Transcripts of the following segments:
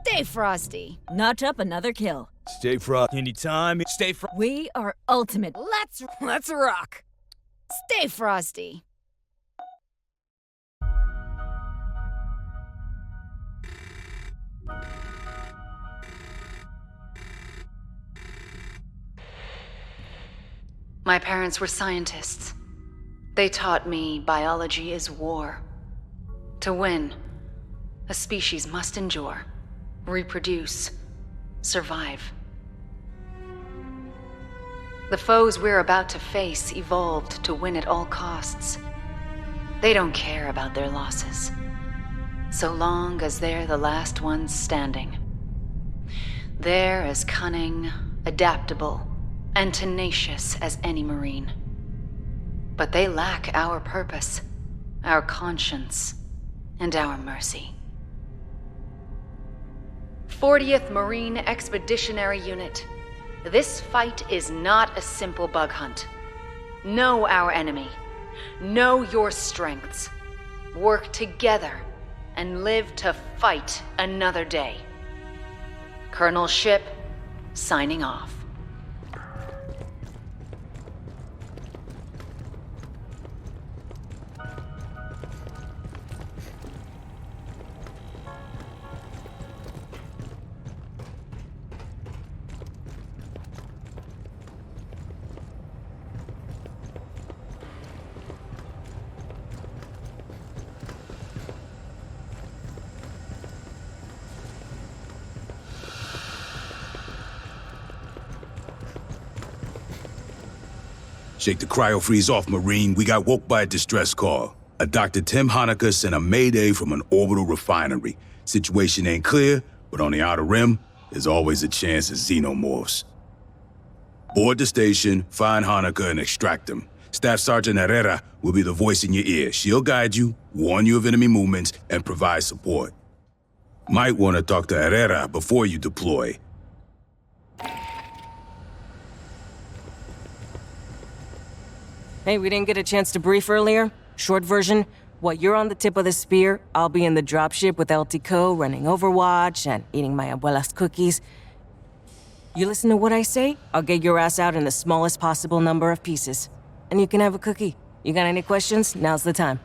Stay frosty. Notch up another kill. Stay frosty. Anytime. Stay frosty. We are ultimate. Let's rock. Stay frosty. My parents were scientists. They taught me biology is war. To win, a species must endure, reproduce, survive. The foes we're about to face evolved to win at all costs. They don't care about their losses, so long as they're the last ones standing. They're as cunning, adaptable, and tenacious as any Marine. But they lack our purpose, our conscience, and our mercy. 40th Marine Expeditionary Unit. This fight is not a simple bug hunt. Know our enemy. Know your strengths. Work together and live to fight another day. Colonel Ship, signing off. Shake the cryo-freeze off, Marine. We got woke by a distress call. A Dr. Tim Hoenikker sent a mayday from an orbital refinery. Situation ain't clear, but on the outer rim, there's always a chance of xenomorphs. Board the station, find Hoenikker, and extract him. Staff Sergeant Herrera will be the voice in your ear. She'll guide you, warn you of enemy movements, and provide support. Might want to talk to Herrera before you deploy. Hey, we didn't get a chance to brief earlier. Short version, what you're on the tip of the spear, I'll be in the dropship with LTCO running Overwatch and eating my abuela's cookies. You listen to what I say, I'll get your ass out in the smallest possible number of pieces. And you can have a cookie. You got any questions? Now's the time.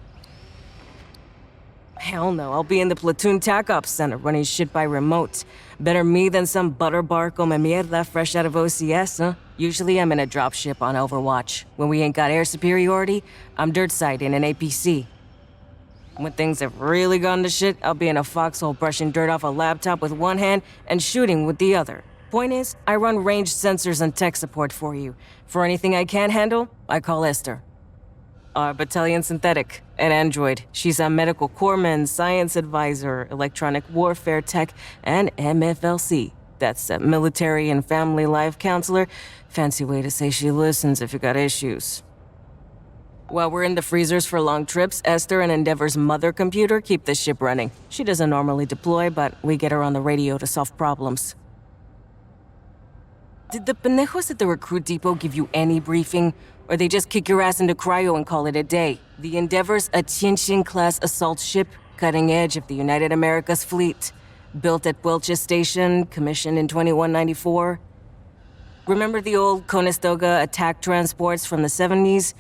Hell no, I'll be in the platoon TAC Ops Center running shit by remote. Better me than some butterbar come mierda fresh out of OCS, huh? Usually I'm in a dropship on Overwatch. When we ain't got air superiority, I'm dirt side in an APC. When things have really gone to shit, I'll be in a foxhole brushing dirt off a laptop with one hand and shooting with the other. Point is, I run ranged sensors and tech support for you. For anything I can't handle, I call Esther. Our battalion synthetic, an android. She's a medical corpsman, science advisor, electronic warfare tech, and MFLC. That's a military and family life counselor. Fancy way to say she listens if you got issues. While we're in the freezers for long trips, Esther and Endeavor's mother computer keep the ship running. She doesn't normally deploy, but we get her on the radio to solve problems. Did the pendejos at the recruit depot give you any briefing? Or they just kick your ass into cryo and call it a day? The Endeavor's a Qianxin-class assault ship, cutting edge of the United Americas fleet. Built at Welch's Station, commissioned in 2194. Remember the old Conestoga attack transports from the 70s?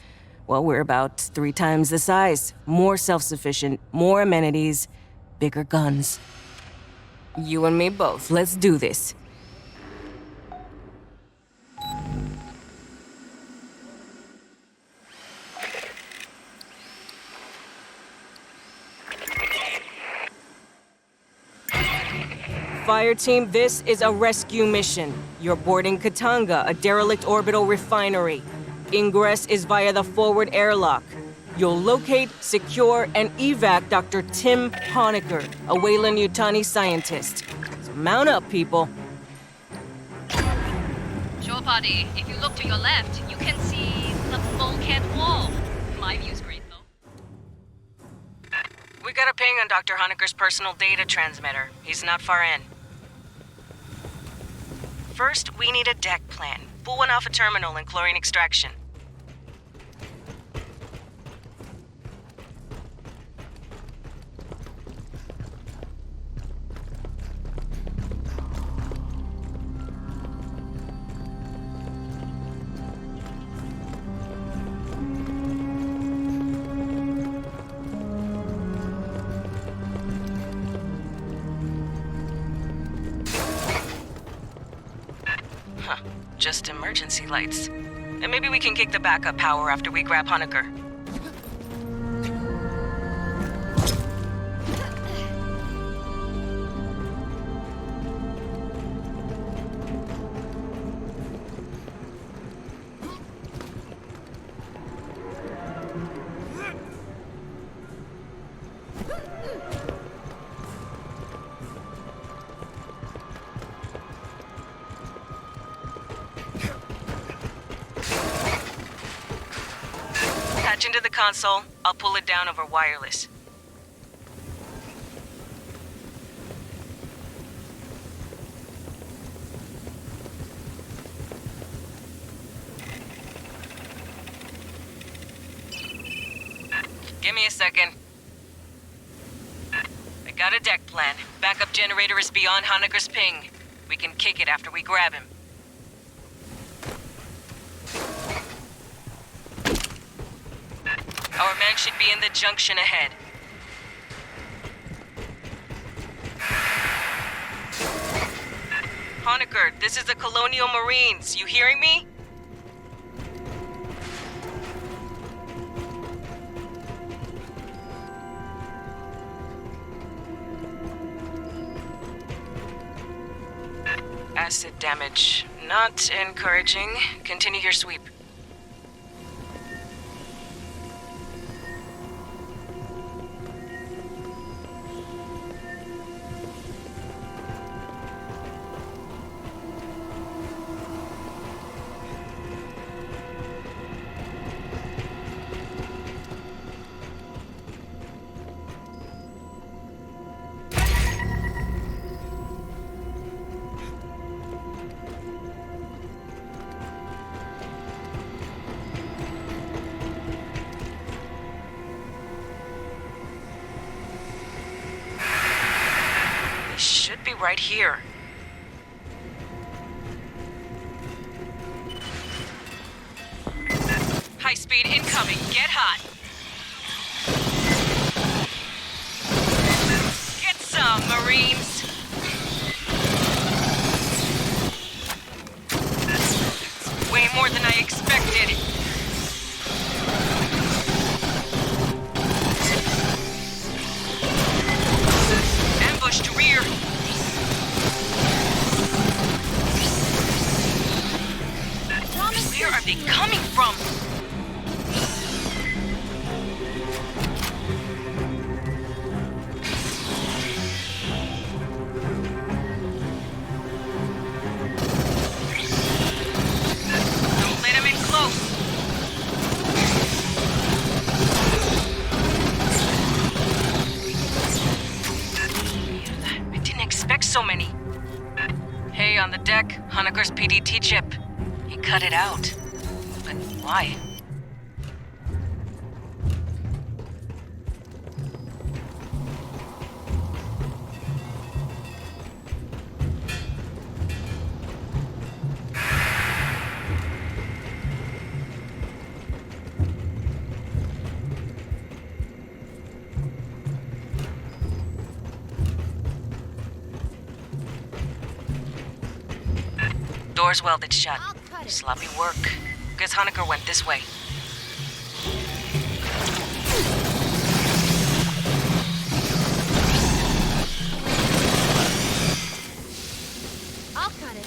Well, we're about 3 times the size. More self-sufficient, more amenities, bigger guns. You and me both. Let's do this. Fireteam, this is a rescue mission. You're boarding Katanga, a derelict orbital refinery. Ingress is via the forward airlock. You'll locate, secure, and evac Dr. Tim Hoenikker, a Weyland-Yutani scientist. So mount up, people. Sure, buddy. If you look to your left, you can see the bulkhead wall. My view's great, though. We got a ping on Dr. Hoenikker's personal data transmitter. He's not far in. First, we need a deck plan. Pull one off a terminal and chlorine extraction. just emergency lights. And maybe we can kick the backup power after we grab Hoenikker. Patch into the console. I'll pull it down over wireless. Give me a second. I got a deck plan. Backup generator is beyond Hoenikker's ping. We can kick it after we grab him. Our man should be in the junction ahead. Hoenikker, this is the Colonial Marines. You hearing me? Acid damage. Not encouraging. Continue your sweep. Should be right here. High speed incoming. Get hot. Get some, Marines. Way more than I expected. Ambushed rear. Where are they coming from? Don't let them in close. I didn't expect so many. Hey, on the deck, Hoenikker's PDT chip. He cut it out. But why? Door's welded shut. Sloppy work. Guess Hoenikker went this way. I'll cut it.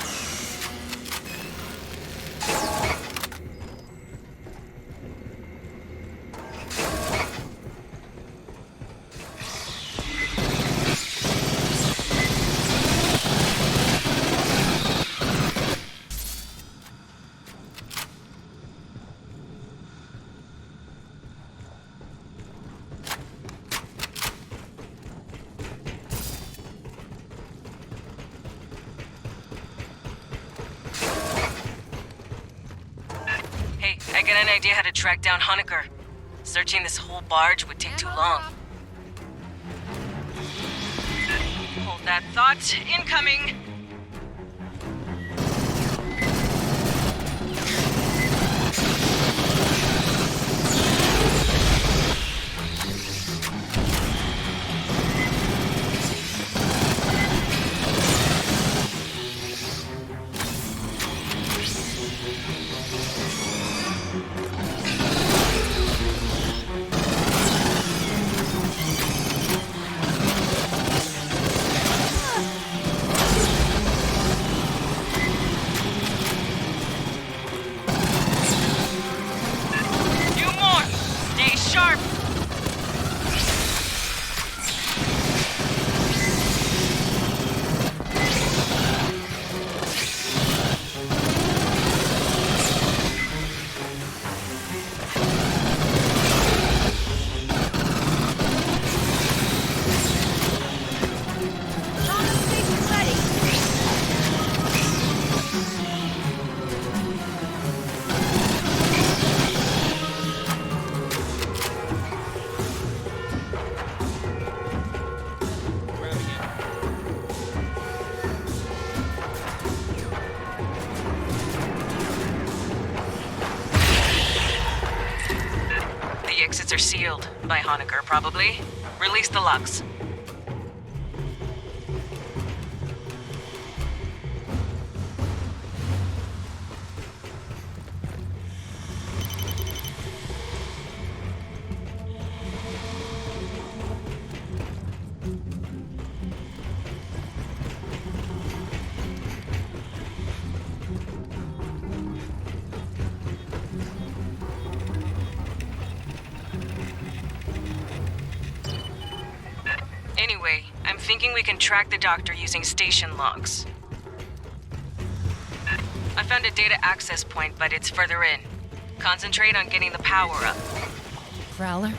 I get an idea how to track down Hoenikker. Searching this whole barge would take too long. Hold that thought. Incoming! sealed. By Hoenikker, probably. Release the locks. Anyway, I'm thinking we can track the doctor using station logs. I found a data access point, but it's further in. Concentrate on getting the power up. Prowler?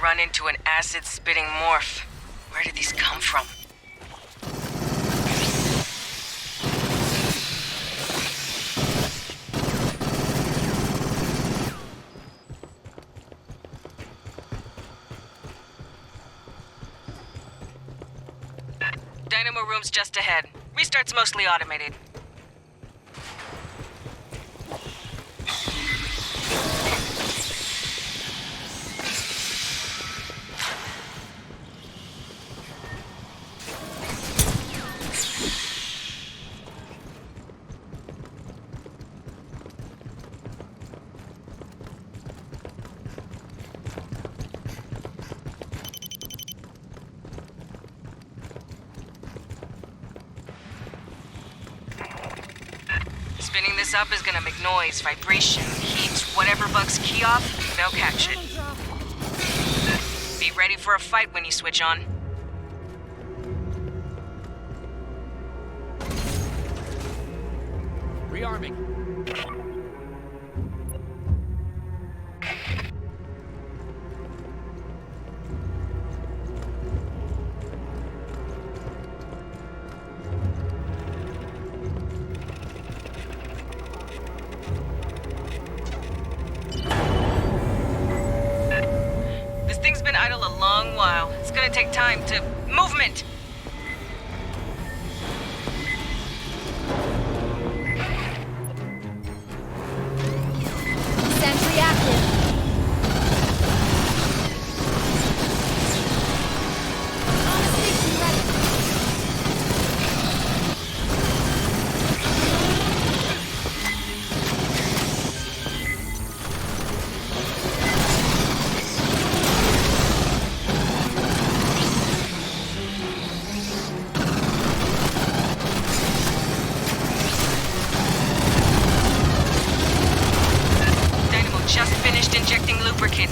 Run into an acid-spitting morph. Where did these come from? Dynamo room's just ahead. Restart's mostly automated. Spinning this up is gonna make noise, vibration, heat, whatever bugs key off, they'll catch it. Be ready for a fight when you switch on. Rearming. Idle a long while. It's gonna take time to... Movement! Sentry active. On the station ready. Just finished injecting lubricant.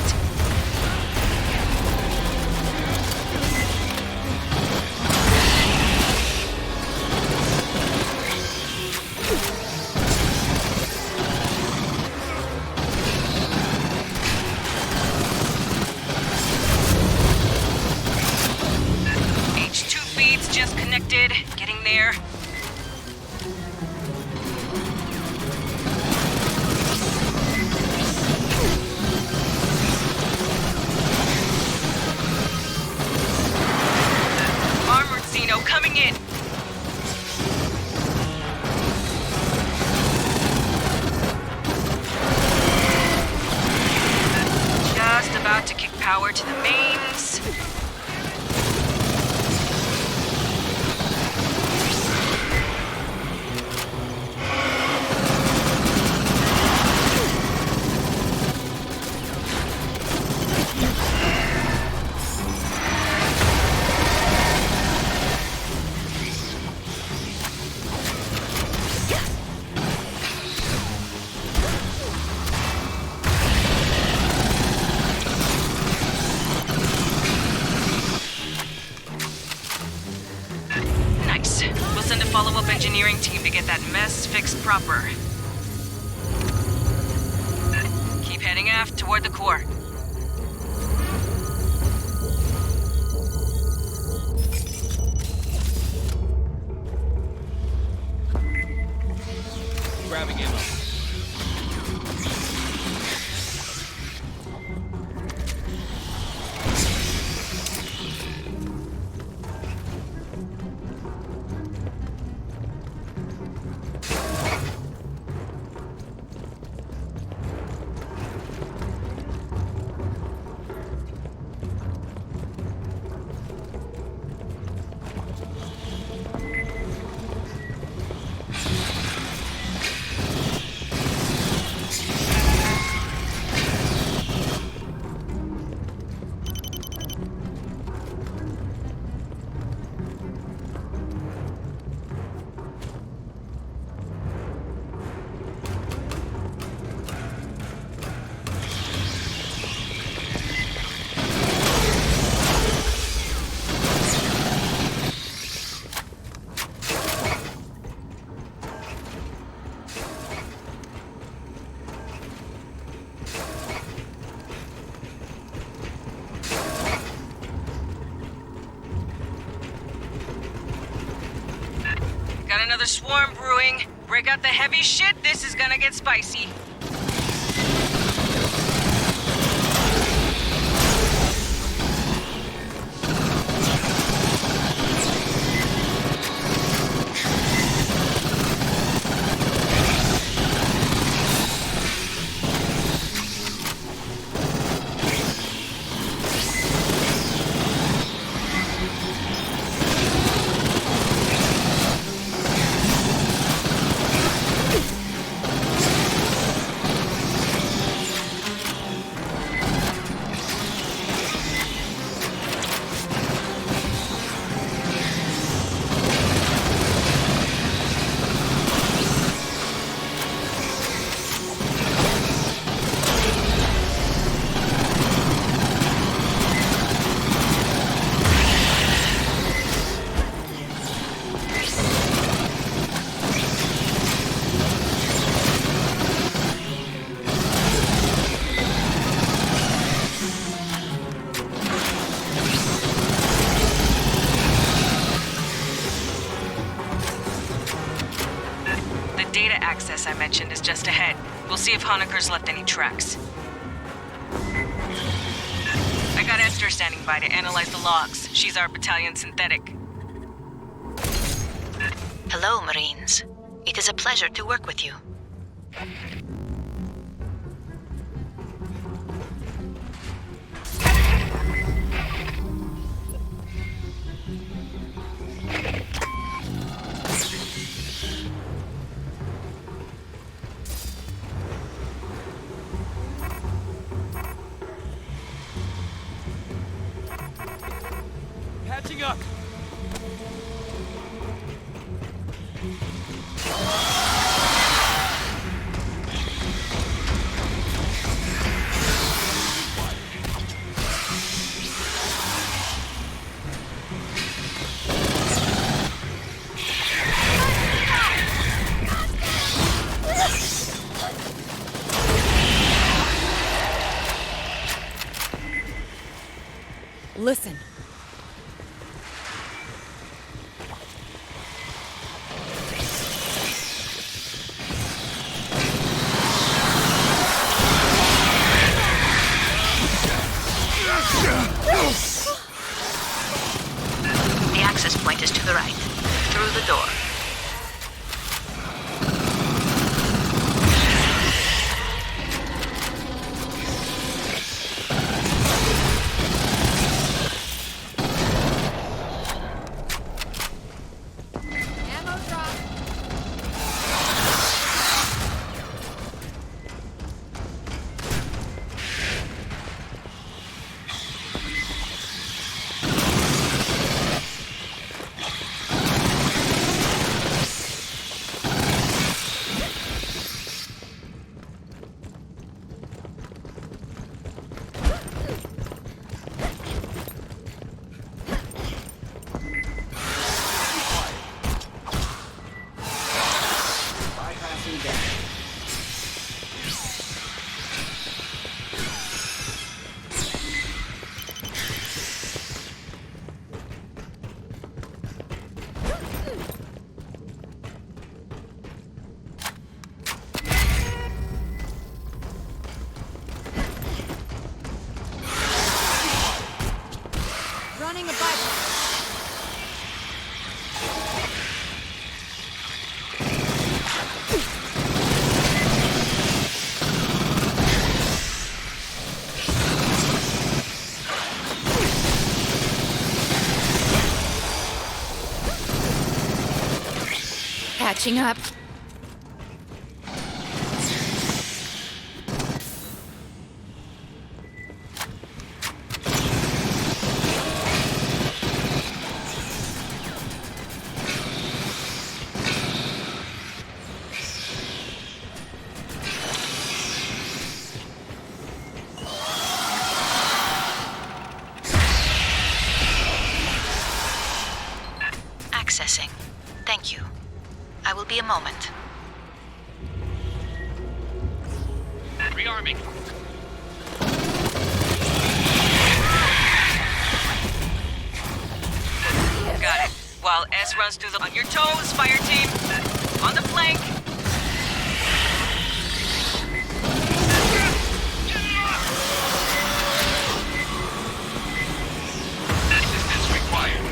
H2 feeds just connected. Getting there. Coming in. Just about to kick power to the mains. Follow-up engineering team to get that mess fixed proper. Keep heading out. left toward the core. Grabbing ammo. Got another swarm brewing. Break out the heavy shit, this is gonna get spicy. Data access I mentioned is just ahead. We'll see if Hoenikker's left any tracks. I got Esther standing by to analyze the logs. She's our battalion synthetic. Hello, Marines. It is a pleasure to work with you. Patching up. Listen. The access point is to the right, through the door. Patching up. Accessing. Thank you. I will be a moment. Rearming. Got it. While S runs through the... On your toes, fire team! On the flank! Assistance required.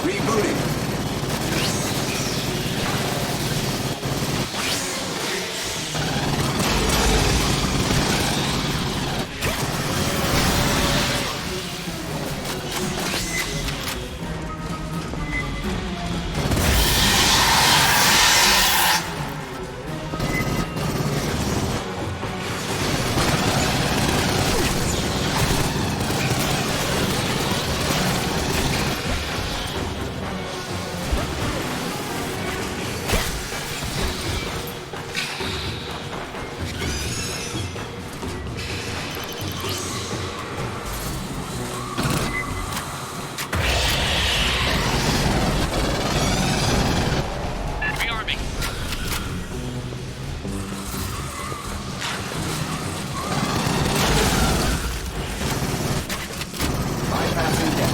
Rebooting. Rearming. Bypassing deck.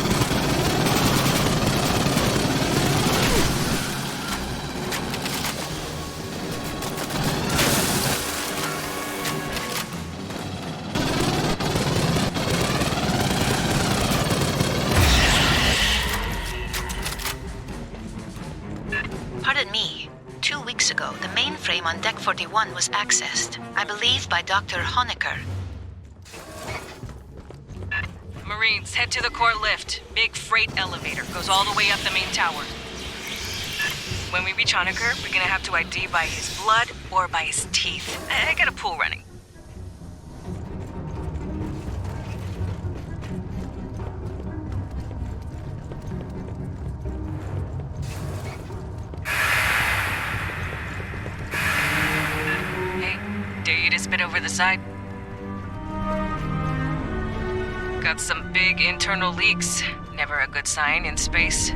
Pardon me. 2 weeks ago, the mainframe on Deck 41 was accessed, I believe by Dr. Hoenikker. Marines, head to the core lift. Big freight elevator. Goes all the way up the main tower. When we reach Hoenikker, we're gonna have to ID by his blood or by his teeth. I got a pool running. Hey, dare you to spit over the side? Got some big internal leaks. Never a good sign in space.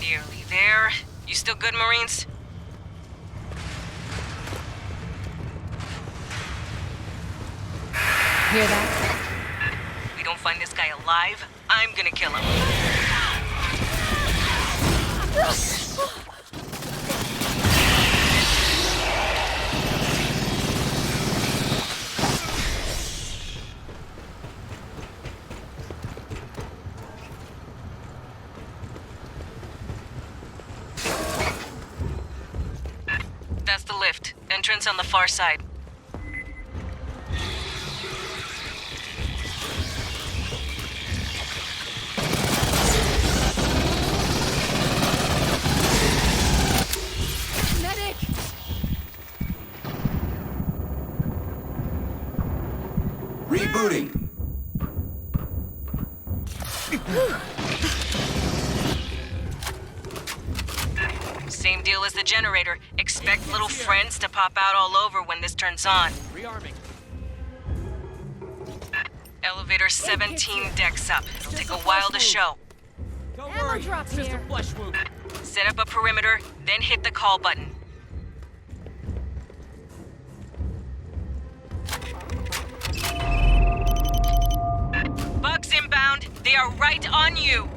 Nearly there. You still good, Marines? Hear that? We don't find this guy alive, I'm gonna kill him. That's the lift. Entrance on the far side. Medic! Rebooting. Same deal well as the generator. Expect little friends to pop out all over when this turns on. Rearming. Elevator 17 decks up. It'll take a while to show. Don't worry, it's just a flesh wound. Set up a perimeter, then hit the call button. Bugs inbound. They are right on you.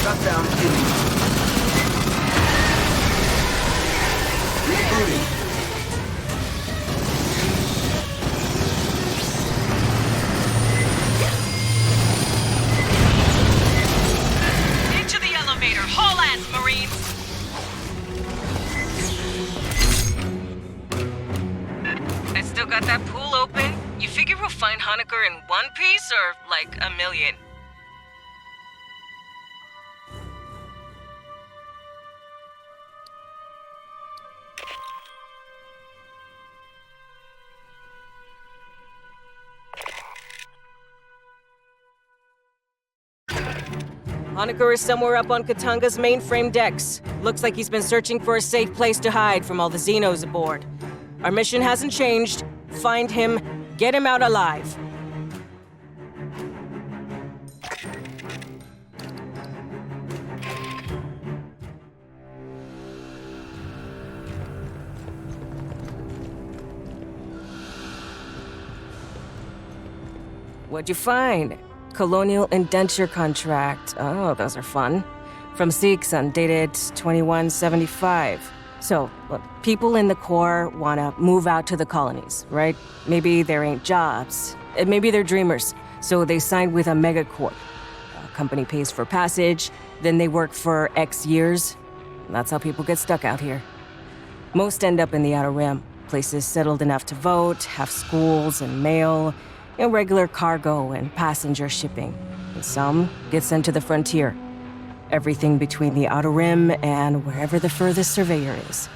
Shutdown imminent. Rebooting. Into the elevator. Haul ass, Marines! I still got that pool open. You figure we'll find Hoenikker in one piece or like a million? Hoenikker is somewhere up on Katanga's mainframe decks. Looks like he's been searching for a safe place to hide from all the Xenos aboard. Our mission hasn't changed. Find him, get him out alive. What'd you find? Colonial indenture contract. Oh, those are fun. From Seekson, dated 2175. So, look, people in the Corps want to move out to the colonies, right? Maybe there ain't jobs. Maybe they're dreamers. So they signed with a megacorp. A company pays for passage, then they work for X years. That's how people get stuck out here. Most end up in the Outer Rim. Places settled enough to vote, have schools and mail, regular cargo and passenger shipping. And some get sent to the frontier. Everything between the Outer Rim and wherever the furthest surveyor is.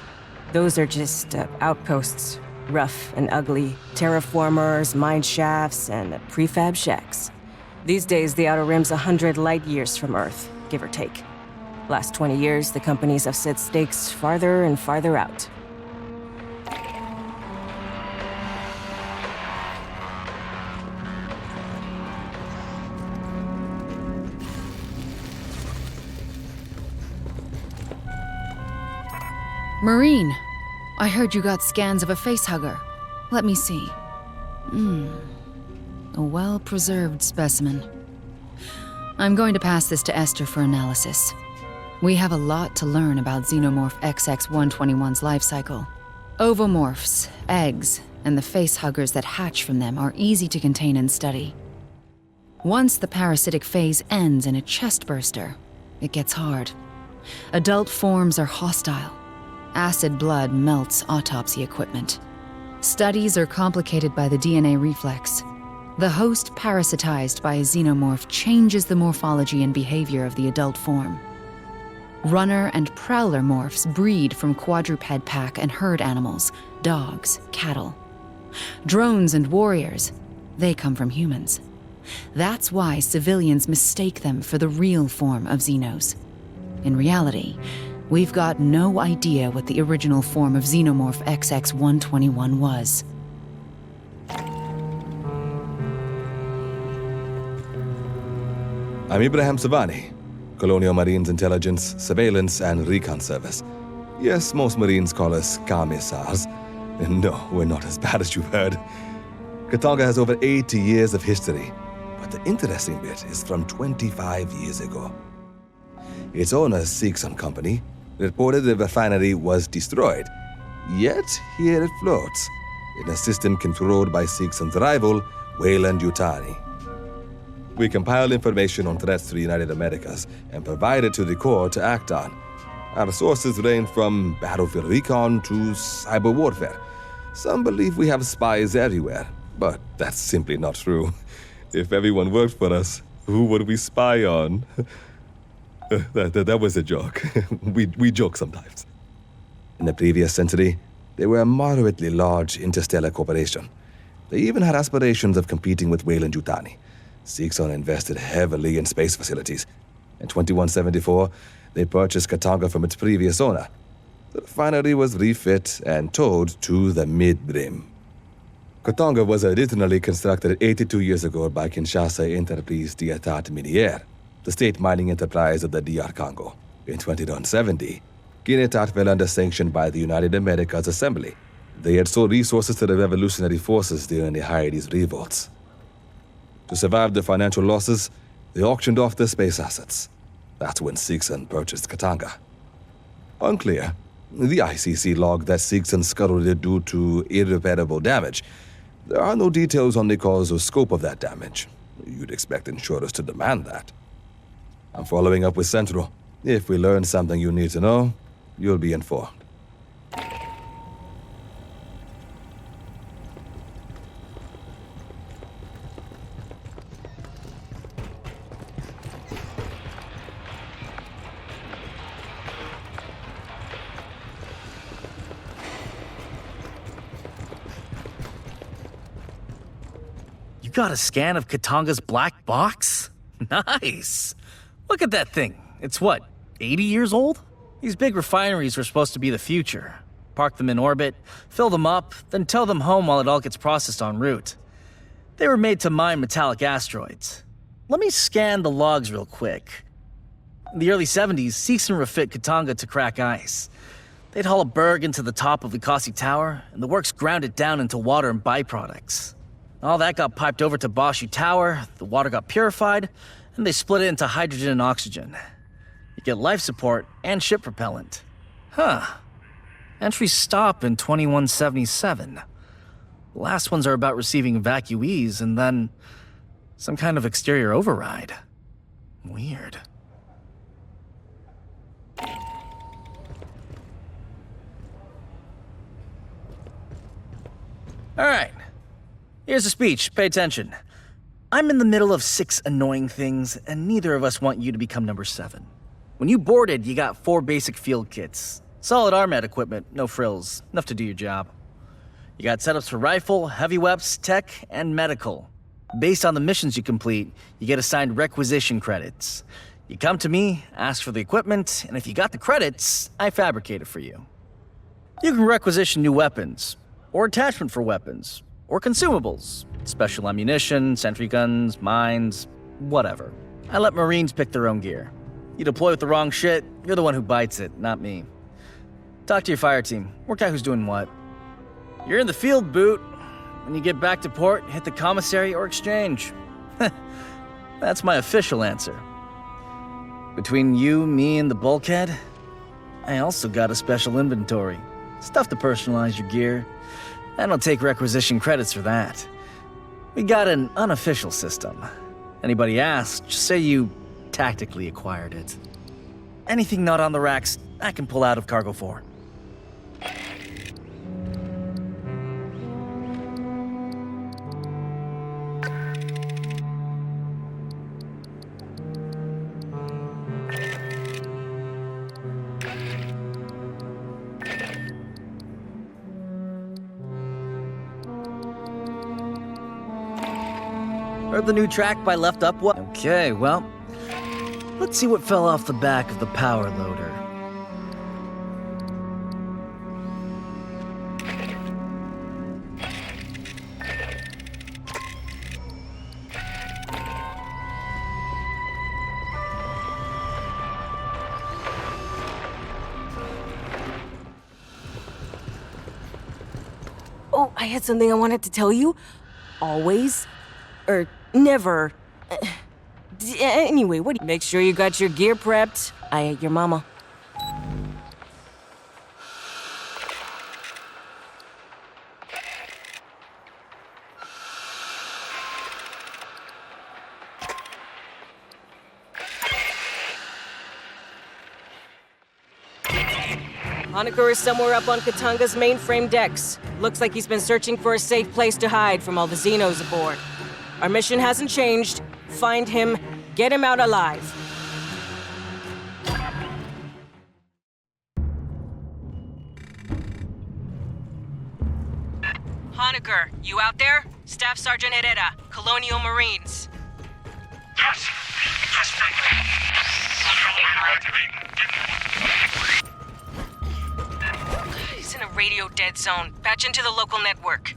Those are just outposts. Rough and ugly, terraformers, mine shafts, and prefab shacks. These days, the Outer Rim's 100 light years from Earth, give or take. Last 20 years, the companies have set stakes farther and farther out. Marine, I heard you got scans of a facehugger. Let me see. A well-preserved specimen. I'm going to pass this to Esther for analysis. We have a lot to learn about Xenomorph XX-121's life cycle. Ovomorphs, eggs, and the facehuggers that hatch from them are easy to contain and study. Once the parasitic phase ends in a chest burster, it gets hard. Adult forms are hostile. Acid blood melts autopsy equipment. Studies are complicated by the DNA reflex. The host parasitized by a xenomorph changes the morphology and behavior of the adult form. Runner and prowler morphs breed from quadruped pack and herd animals, dogs, cattle. Drones and warriors, they come from humans. That's why civilians mistake them for the real form of Xenos. In reality, we've got no idea what the original form of Xenomorph XX-121 was. I'm Ibrahim Savani, Colonial Marines Intelligence, Surveillance, and Recon Service. Yes, most Marines call us commissars. And no, we're not as bad as you've heard. Katanga has over 80 years of history, but the interesting bit is from 25 years ago. Its owner, Seegson Company, reported the refinery was destroyed. Yet, here it floats, in a system controlled by Seegson's rival, Weyland-Yutani. We compiled information on threats to the United Americas and provide it to the Corps to act on. Our sources range from battlefield recon to cyber warfare. Some believe we have spies everywhere, but that's simply not true. If everyone worked for us, who would we spy on? That was a joke. We joke sometimes. In the previous century, they were a moderately large interstellar corporation. They even had aspirations of competing with Weyland-Yutani. Seegson invested heavily in space facilities. In 2174, they purchased Katanga from its previous owner. The refinery was refit and towed to the mid-brim. Katanga was originally constructed 82 years ago by Kinshasa Entreprise d'État Minière, the state mining enterprise of the DR Congo. In 2170, Kinetat fell under sanction by the United Americas Assembly. They had sold resources to the revolutionary forces during the Haiti's revolts. To survive the financial losses, they auctioned off their space assets. That's when Seegson purchased Katanga. Unclear, the ICC logged that Seegson scuttled it due to irreparable damage. There are no details on the cause or scope of that damage. You'd expect insurers to demand that. I'm following up with Central. If we learn something you need to know, you'll be informed. You got a scan of Katanga's black box? Nice. Look at that thing. It's what, 80 years old? These big refineries were supposed to be the future. Park them in orbit, fill them up, then tow them home while it all gets processed en route. They were made to mine metallic asteroids. Let me scan the logs real quick. In the early 70s, Seegson refit Katanga to crack ice. They'd haul a berg into the top of Likasi Tower, and the works ground it down into water and byproducts. All that got piped over to Boshu Tower, the water got purified, and they split it into hydrogen and oxygen. You get life support and ship propellant. Huh. Entries stop in 2177. The last ones are about receiving evacuees and then some kind of exterior override. Weird. All right. Here's a speech. Pay attention. I'm in the middle of 6 annoying things, and neither of us want you to become number 7. When you boarded, you got 4 basic field kits. Solid RMAT equipment, no frills, enough to do your job. You got setups for rifle, heavy weapons, tech, and medical. Based on the missions you complete, you get assigned requisition credits. You come to me, ask for the equipment, and if you got the credits, I fabricate it for you. You can requisition new weapons, or attachment for weapons, or consumables, special ammunition, sentry guns, mines, whatever. I let Marines pick their own gear. You deploy with the wrong shit, you're the one who bites it, not me. Talk to your fire team, work out who's doing what. You're in the field, Boot. When you get back to port, hit the commissary or exchange. That's my official answer. Between you, me, and the bulkhead, I also got a special inventory. Stuff to personalize your gear. I don't take requisition credits for that. We got an unofficial system. Anybody asks, just say you tactically acquired it. Anything not on the racks, I can pull out of Cargo 4. Heard the new track by Left Up What? Okay, well, let's see what fell off the back of the power loader. Oh, I had something I wanted to tell you. Always. Never. Anyway, what do you... Make sure you got your gear prepped. I ate your mama. Hoenikker is somewhere up on Katanga's mainframe decks. Looks like he's been searching for a safe place to hide from all the Xenos aboard. Our mission hasn't changed. Find him, get him out alive. Hoenikker, you out there? Staff Sergeant Herrera, Colonial Marines. Yes! Yes, thank you. He's in a radio dead zone. Patch into the local network.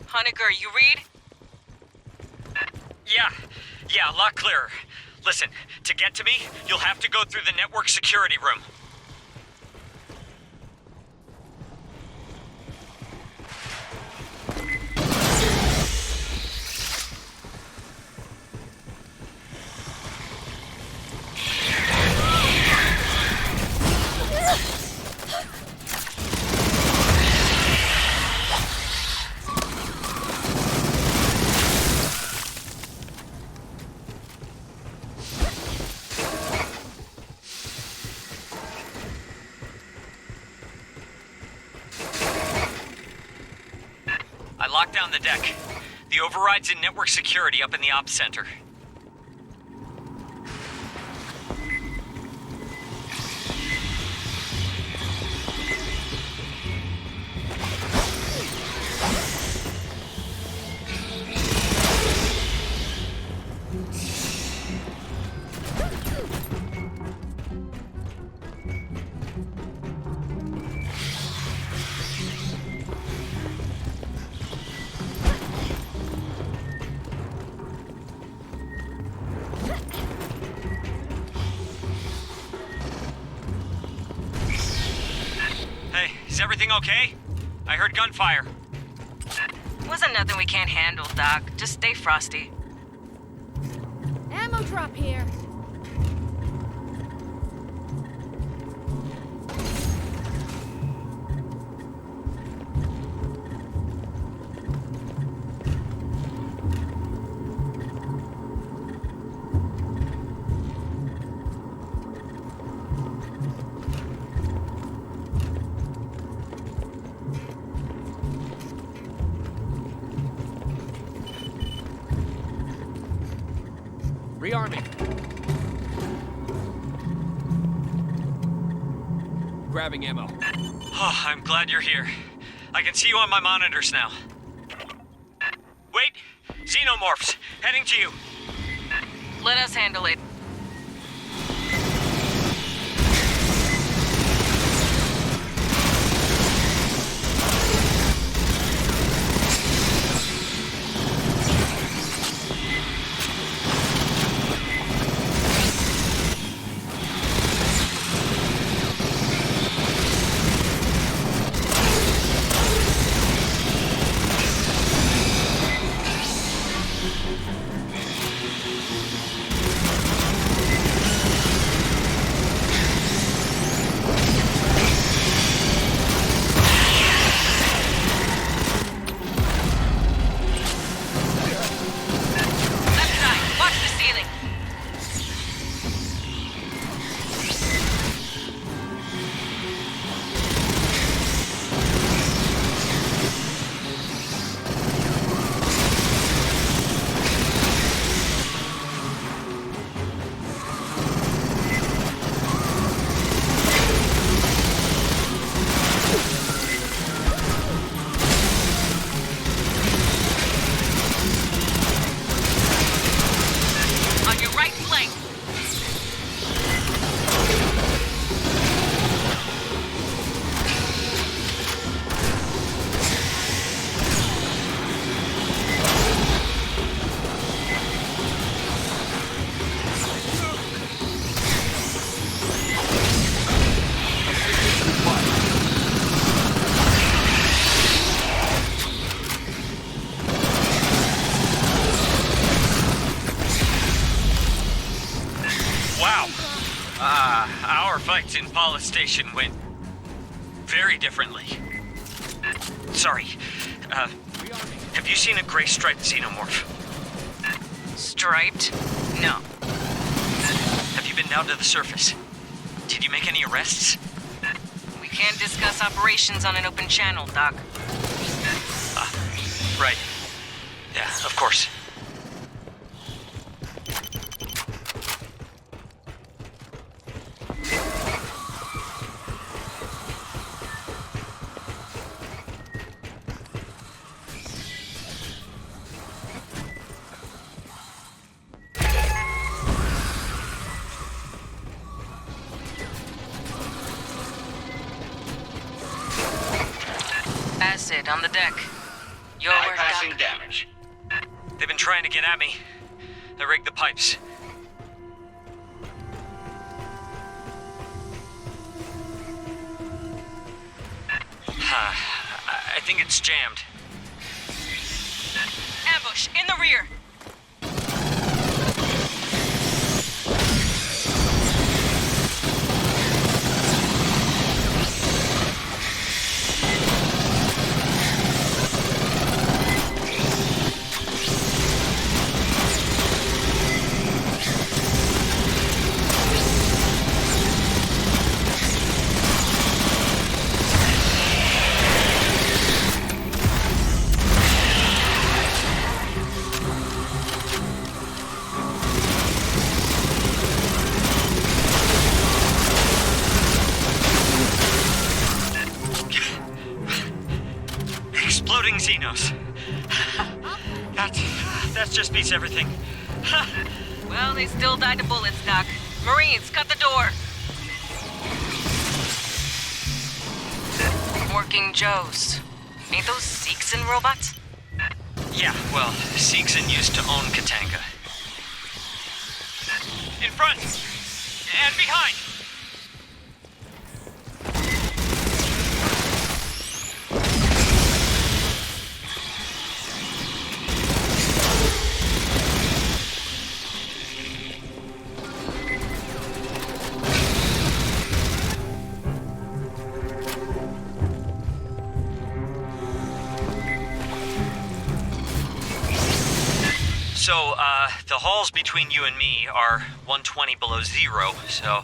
Hoenikker, you read? Yeah, a lot clearer. Listen, to get to me, you'll have to go through the network security room. I locked down the deck. The override's in network security up in the ops center. Hey, is everything okay? I heard gunfire. Wasn't nothing we can't handle, Doc. Just stay frosty. Ammo drop here. Rearming. Grabbing ammo. Oh, I'm glad you're here. I can see you on my monitors now. Wait! Xenomorphs! Heading to you! Let us handle it. Our fights in Paula Station went very differently. Sorry. Have you seen a gray striped xenomorph? Striped? No. Have you been down to the surface? Did you make any arrests? We can't discuss operations on an open channel, Doc. Right. Yeah, of course. Acid on the deck. Your work, Bypassing Doc. damage. They've been trying to get at me. I rigged the pipes. I think it's jammed. Ambush in the rear. Exploding Xenos. That just beats everything. Well, they still died to bullets, Doc. Marines, cut the door. Working Joes. Ain't those Seegson robots? Yeah, well, Seegson used to own Katanga. In front! And behind! So, the halls between you and me are 120 below zero, so...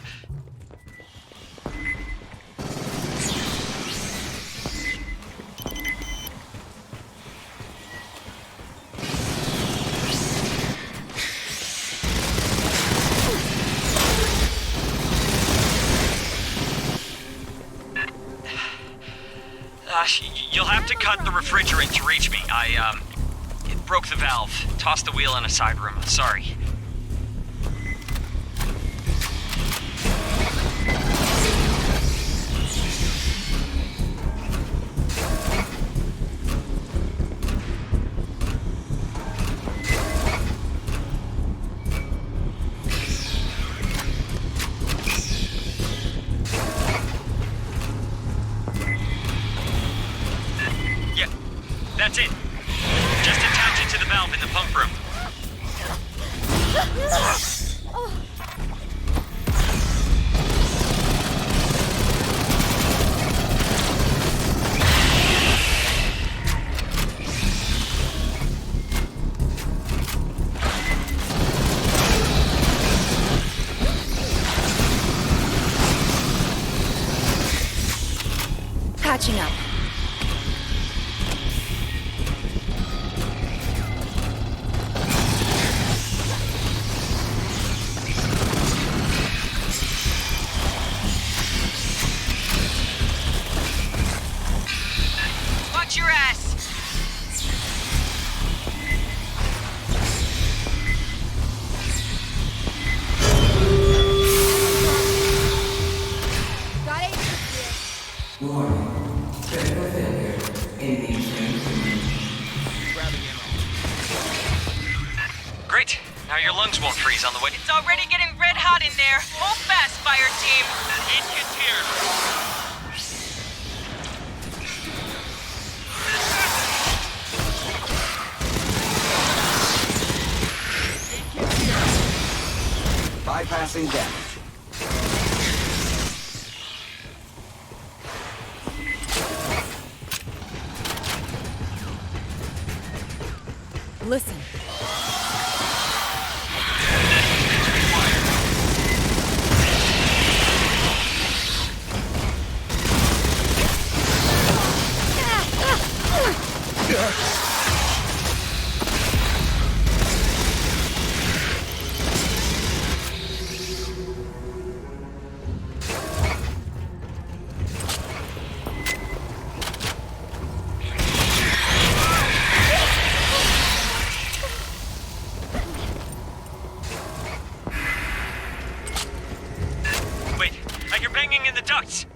You'll have to cut the refrigerant to reach me. It broke the valve. Tossed the wheel in a side room. Sorry. That's it. Just attach it to the valve in the pump room. Patching up. Your ass. Got it. Warning. Critical failure. Engine Grabbing ammo. Great. Now your lungs won't freeze on the way. It's already getting red hot in there. Move fast, Fireteam. Aid kit's here. bypassing damage. Listen. Wait, I hear banging in the ducts.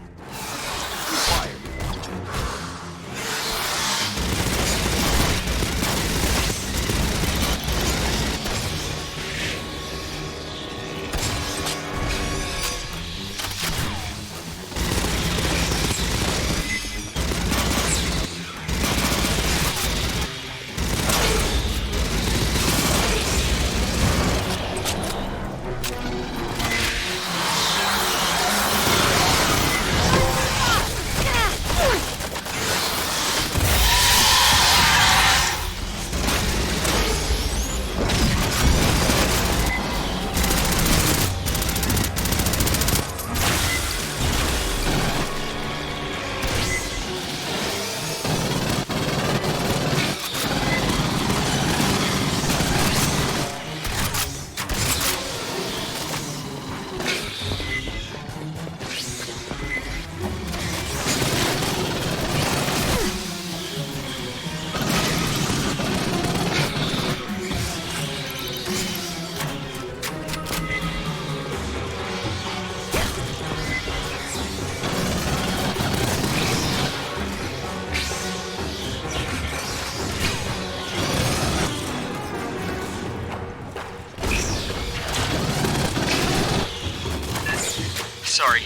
Sorry.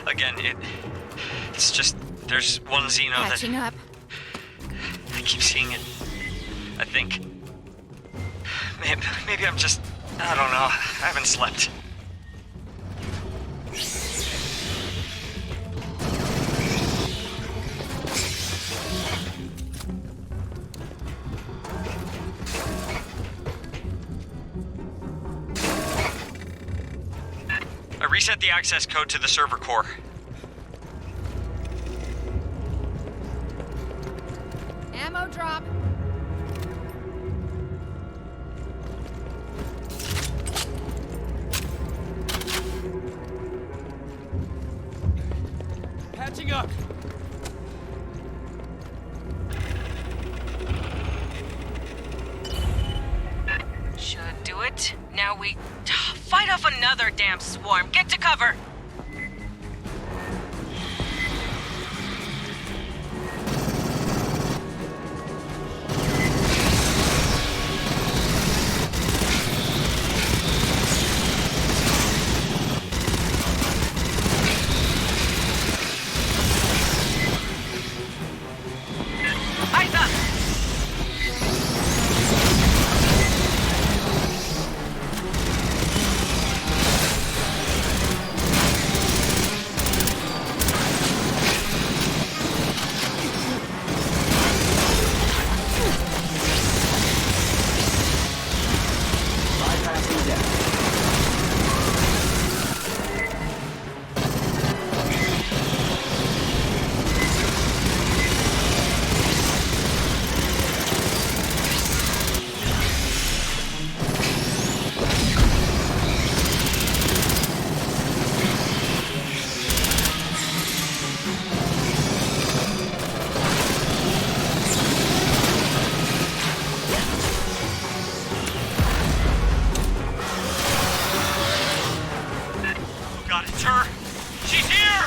Again, it's just, there's one Xeno that... Catching up. I keep seeing it. I think. Maybe I'm just, I don't know. I haven't slept. the access code to the server core. Ammo drop. Patching up. Should do it. Now we fight off another damn swarm. Get to cover. Eyes up. Bypassing deck. Oh god, it's her! She's here!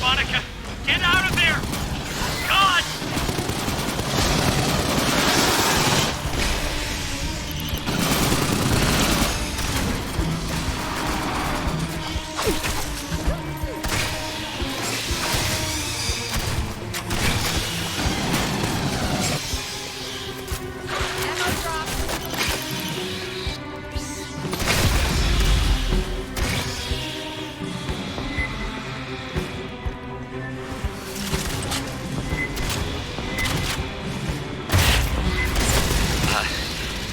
Monica, get out of there! God! Ammo drop.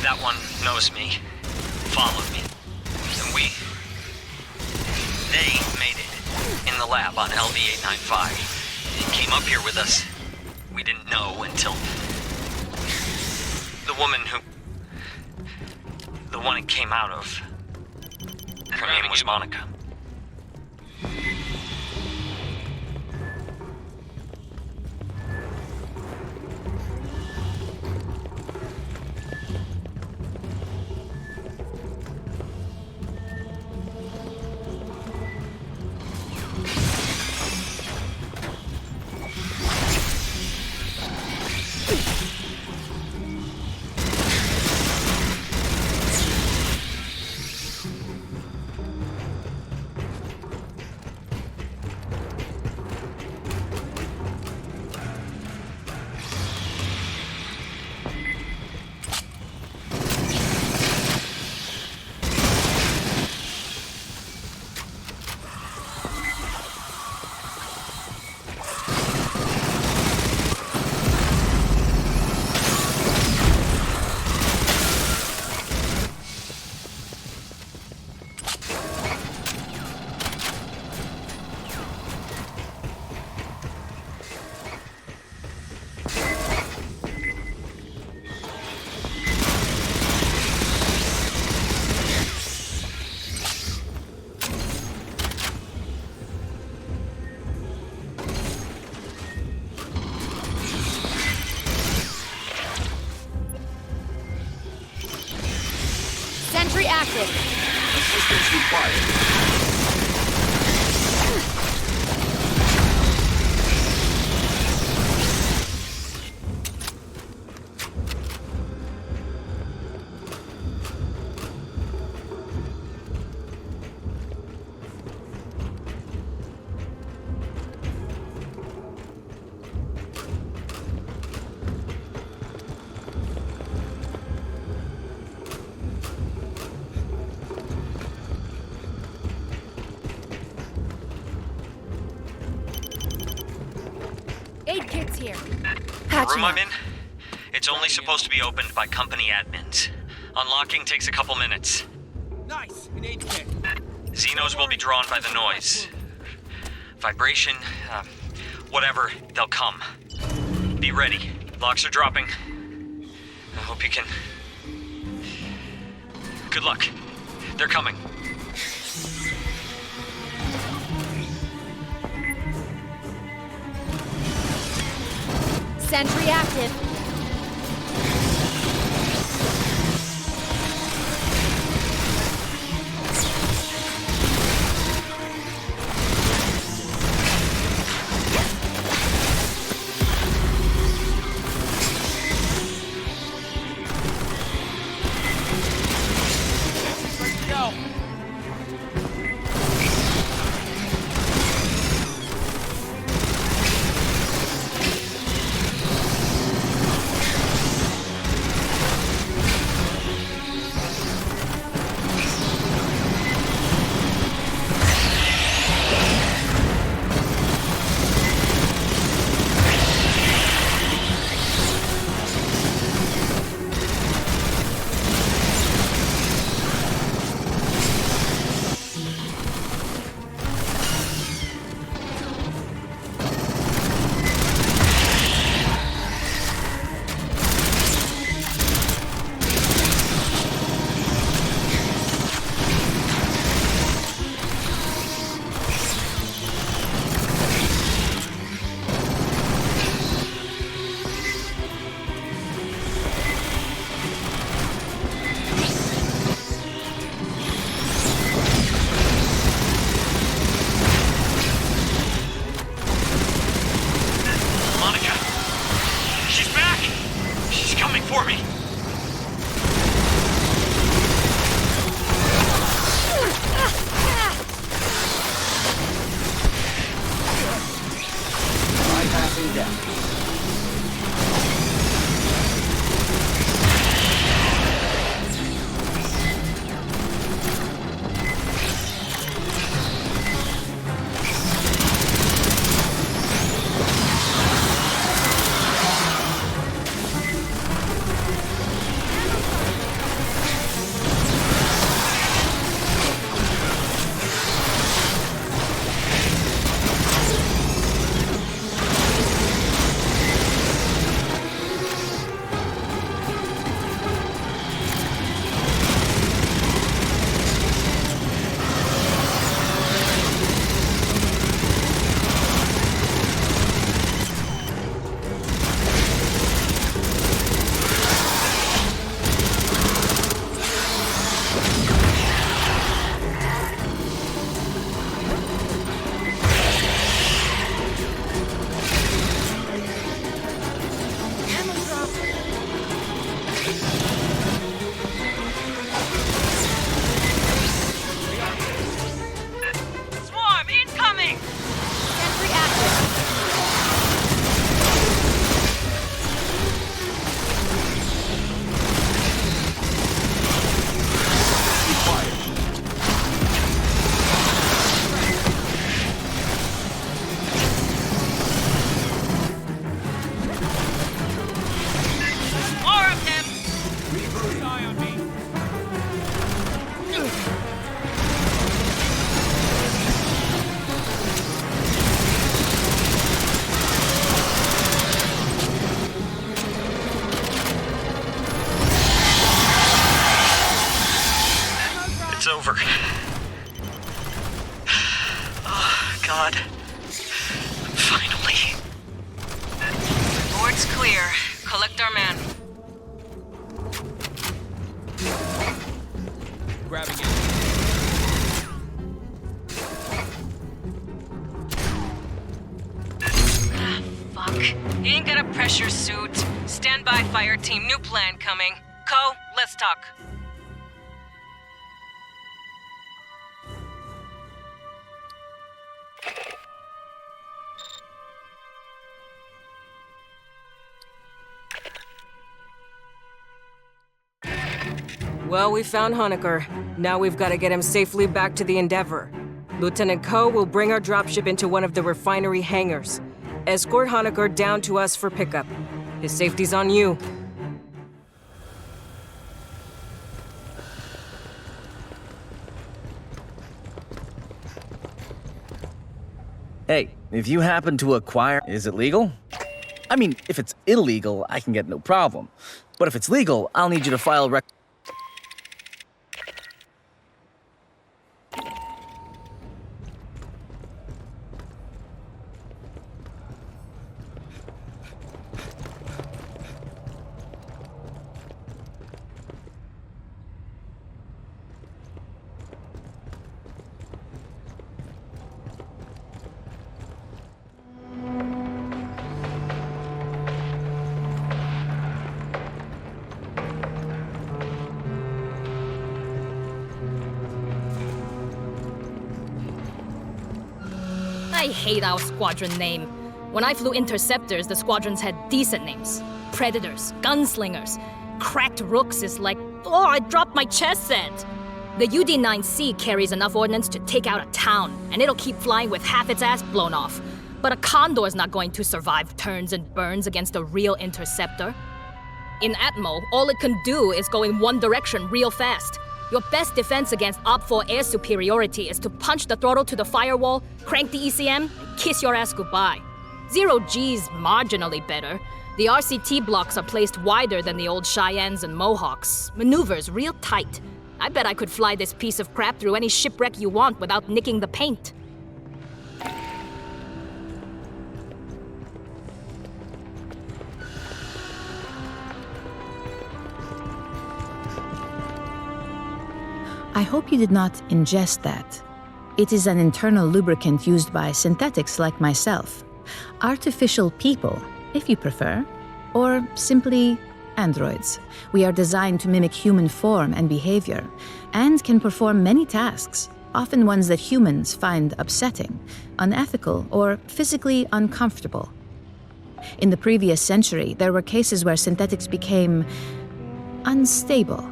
That one knows me. Followed me. And they made it in the lab on LV-895. They came up here with us. We didn't know until the one it came out of. Her name was Monica. Sentry active. Assistance required. Aid kit's here. The room I'm in? It's only supposed to be opened by company admins. Unlocking takes a couple minutes. Nice. An aid kit. Xenos will be drawn by the noise. Vibration, whatever, they'll come. Be ready. Locks are dropping. I hope you can... Good luck. They're coming. Sentry active. Go. for me! Bypassing death. It's over. Oh, God. Finally. Board's clear. Collect our man. Grabbing it. Fuck. He ain't got a pressure suit. Stand by, Fireteam. New plan coming. Co, let's talk. Well, we found Hoenikker. Now we've got to get him safely back to the Endeavor. Lieutenant Ko will bring our dropship into one of the refinery hangars. Escort Hoenikker down to us for pickup. His safety's on you. Hey, if you happen to acquire, is it legal? I mean, if it's illegal, I can get no problem. But if it's legal, I'll need you to file I hate our squadron name. When I flew interceptors, the squadrons had decent names. Predators, gunslingers. Cracked Rooks is like, oh, I dropped my chess set. The UD-9C carries enough ordnance to take out a town, and it'll keep flying with half its ass blown off. But a Condor's not going to survive turns and burns against a real interceptor. In Atmo, all it can do is go in one direction real fast. Your best defense against OPFOR air superiority is to punch the throttle to the firewall, crank the ECM, and kiss your ass goodbye. Zero G's marginally better. The RCT blocks are placed wider than the old Cheyennes and Mohawks. Maneuvers real tight. I bet I could fly this piece of crap through any shipwreck you want without nicking the paint. I hope you did not ingest that. It is an internal lubricant used by synthetics like myself. Artificial people, if you prefer, or simply androids. We are designed to mimic human form and behavior, and can perform many tasks, often ones that humans find upsetting, unethical, or physically uncomfortable. In the previous century, there were cases where synthetics became unstable.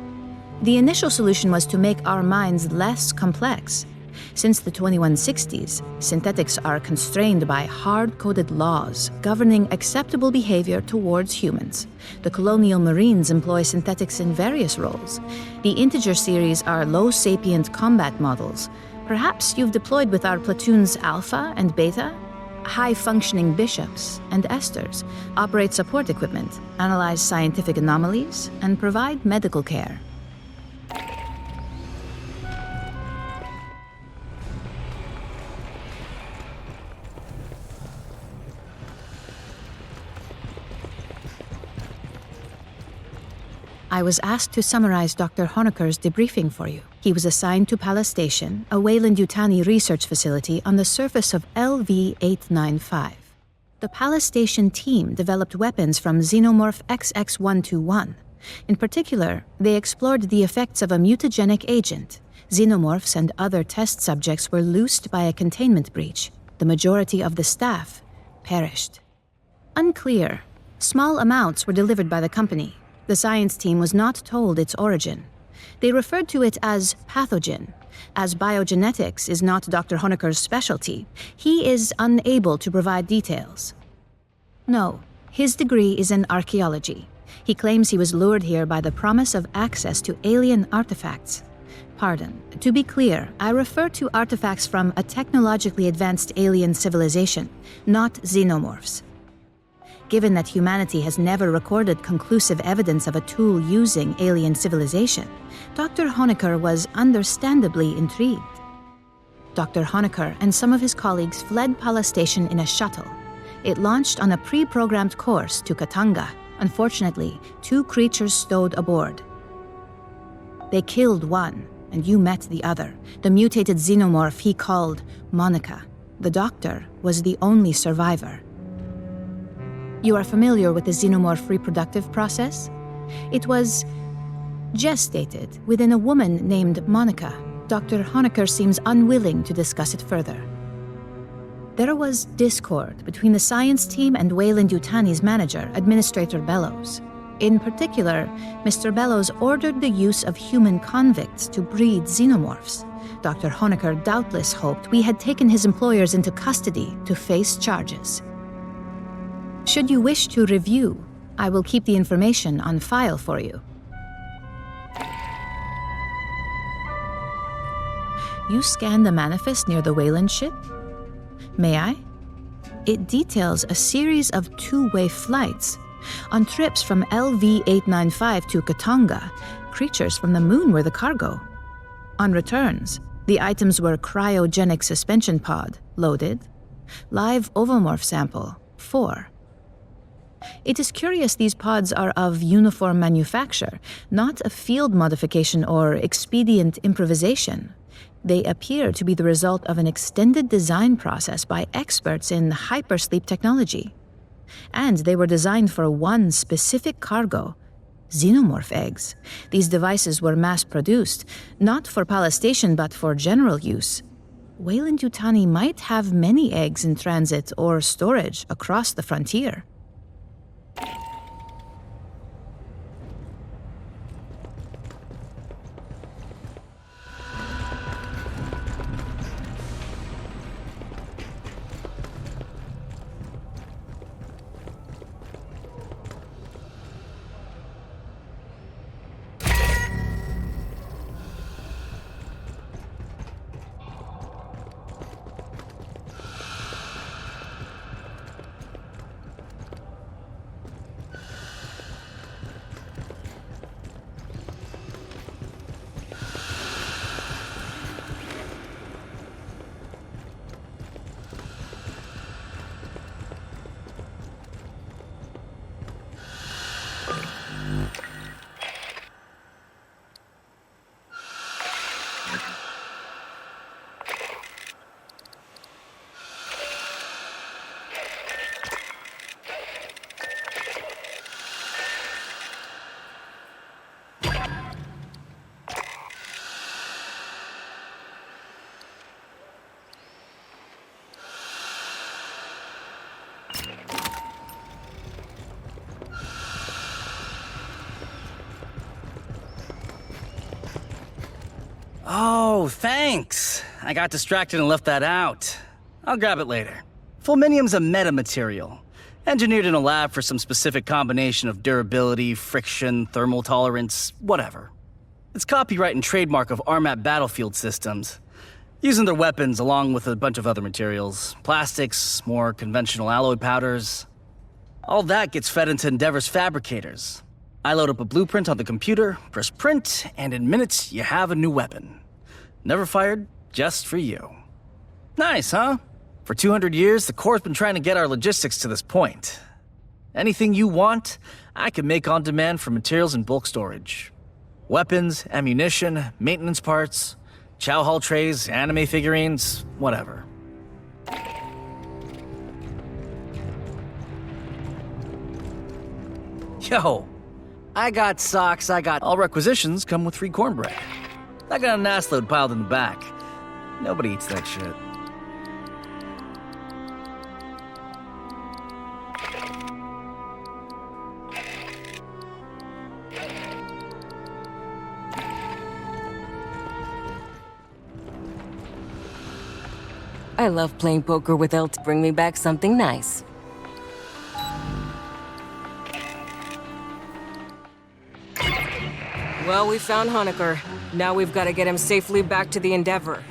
The initial solution was to make our minds less complex. Since the 2160s, synthetics are constrained by hard-coded laws governing acceptable behavior towards humans. The colonial Marines employ synthetics in various roles. The Integer series are low-sapient combat models. Perhaps you've deployed with our platoons Alpha and Beta? High-functioning bishops and esters operate support equipment, analyze scientific anomalies, and provide medical care. I was asked to summarize Dr. Hoenikker's debriefing for you. He was assigned to Palace Station, a Weyland-Yutani research facility on the surface of LV-895. The Palace Station team developed weapons from xenomorph XX-121. In particular, they explored the effects of a mutagenic agent. Xenomorphs and other test subjects were loosed by a containment breach. The majority of the staff perished. Unclear. Small amounts were delivered by the company. The science team was not told its origin. They referred to it as pathogen. As biogenetics is not Dr. Hoenikker's specialty, he is unable to provide details. No, his degree is in archaeology. He claims he was lured here by the promise of access to alien artifacts. Pardon, to be clear, I refer to artifacts from a technologically advanced alien civilization, not xenomorphs. Given that humanity has never recorded conclusive evidence of a tool using alien civilization, Dr. Hoenikker was understandably intrigued. Dr. Hoenikker and some of his colleagues fled Palace Station in a shuttle. It launched on a pre-programmed course to Katanga. Unfortunately, 2 creatures stowed aboard. They killed one, and you met the other, the mutated xenomorph he called Monica. The doctor was the only survivor. You are familiar with the xenomorph reproductive process? It was gestated within a woman named Monica. Dr. Hoenikker seems unwilling to discuss it further. There was discord between the science team and Weyland-Yutani's manager, Administrator Bellows. In particular, Mr. Bellows ordered the use of human convicts to breed xenomorphs. Dr. Hoenikker doubtless hoped we had taken his employers into custody to face charges. Should you wish to review, I will keep the information on file for you. You scanned the manifest near the Weyland ship? May I? it details a series of two-way flights. On trips from LV-895 to Katanga, creatures from the moon were the cargo. On returns, the items were cryogenic suspension pod, loaded, live ovomorph sample, 4. It is curious these pods are of uniform manufacture, not a field modification or expedient improvisation. They appear to be the result of an extended design process by experts in hypersleep technology. And they were designed for one specific cargo, xenomorph eggs. These devices were mass-produced, not for palestation but for general use. Weyland-Yutani might have many eggs in transit or storage across the frontier. Oh, thanks. I got distracted and left that out. I'll grab it later. Fulminium's a metamaterial, engineered in a lab for some specific combination of durability, friction, thermal tolerance, whatever. It's copyright and trademark of Armat battlefield systems, using their weapons along with a bunch of other materials, plastics, more conventional alloy powders. All that gets fed into Endeavor's fabricators. I load up a blueprint on the computer, press print, and in minutes you have a new weapon. Never fired, just for you. Nice, huh? For 200 years, the Corps has been trying to get our logistics to this point. Anything you want, I can make on demand for materials and bulk storage. Weapons, ammunition, maintenance parts, chow hall trays, anime figurines, whatever. Yo, I got socks, all requisitions come with free cornbread. I got an ass load piled in the back. Nobody eats that shit. I love playing poker with El to bring me back something nice. Well, we found Hoenikker. Now we've got to get him safely back to the Endeavor.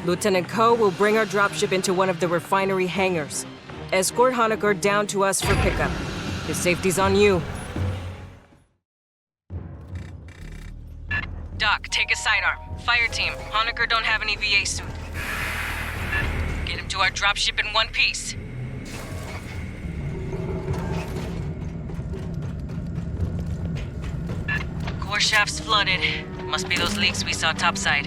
Lieutenant Ko will bring our dropship into one of the refinery hangars. Escort Hoenikker down to us for pickup. His safety's on you. Doc, take a sidearm. Fireteam, Hoenikker don't have any VA suit. Get him to our dropship in one piece. Core shaft's flooded. Must be those leaks we saw topside.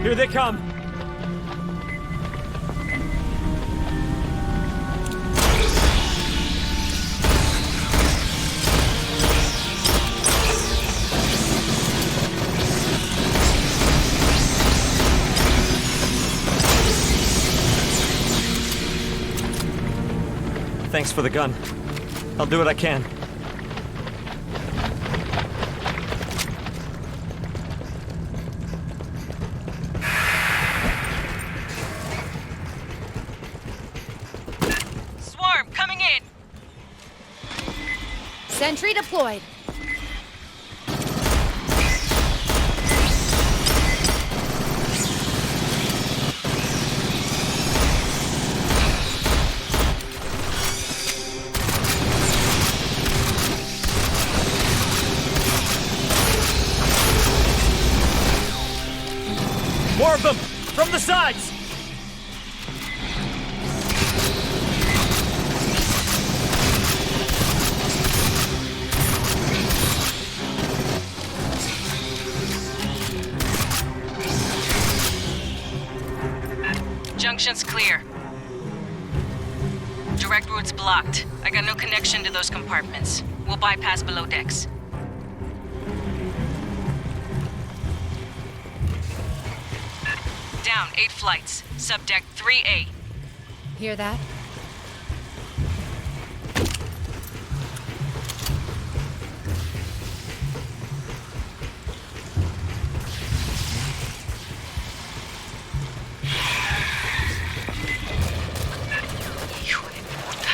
Here they come! Thanks for the gun. I'll do what I can. Swarm, coming in! Sentry deployed. More of them! From the sides! Junction's clear. Direct route's blocked. I got no connection to those compartments. We'll bypass below decks. Down 8 flights. Subdeck 3A. Hear that?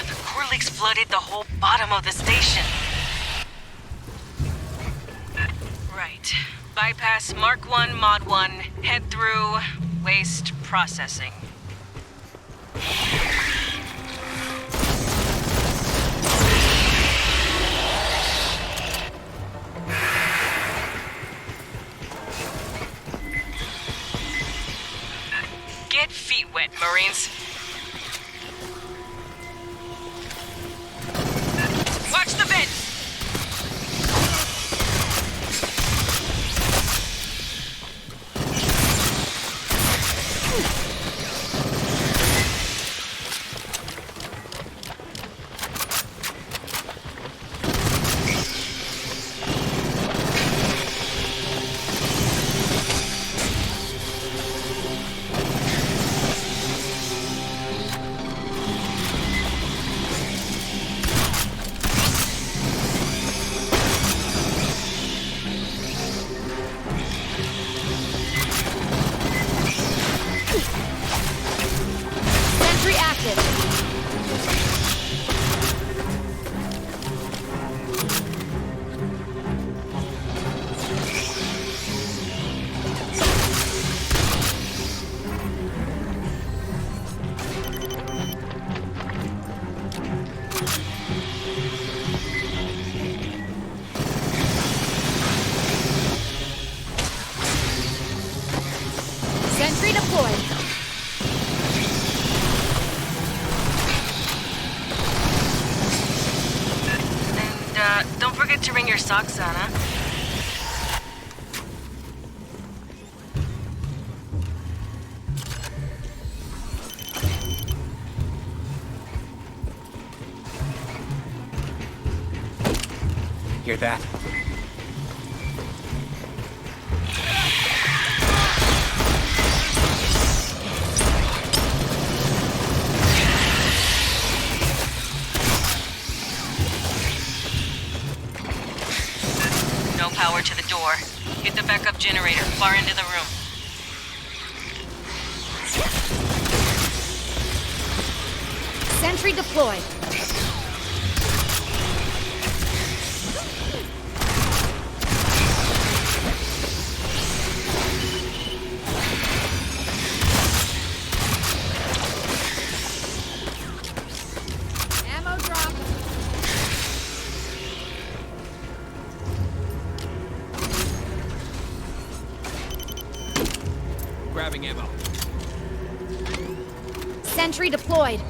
The core leaks flooded the whole bottom of the station. Right. Bypass Mark 1, Mod 1, head through waste processing. Get feet wet, Marines. Watch the vents! Sentry active. Sentry deployed. Don't forget to ring your socks on, huh? Hear that? No power to the door. Hit the backup generator far into the room. Sentry deployed. Ammo drop. Grabbing ammo. Sentry deployed.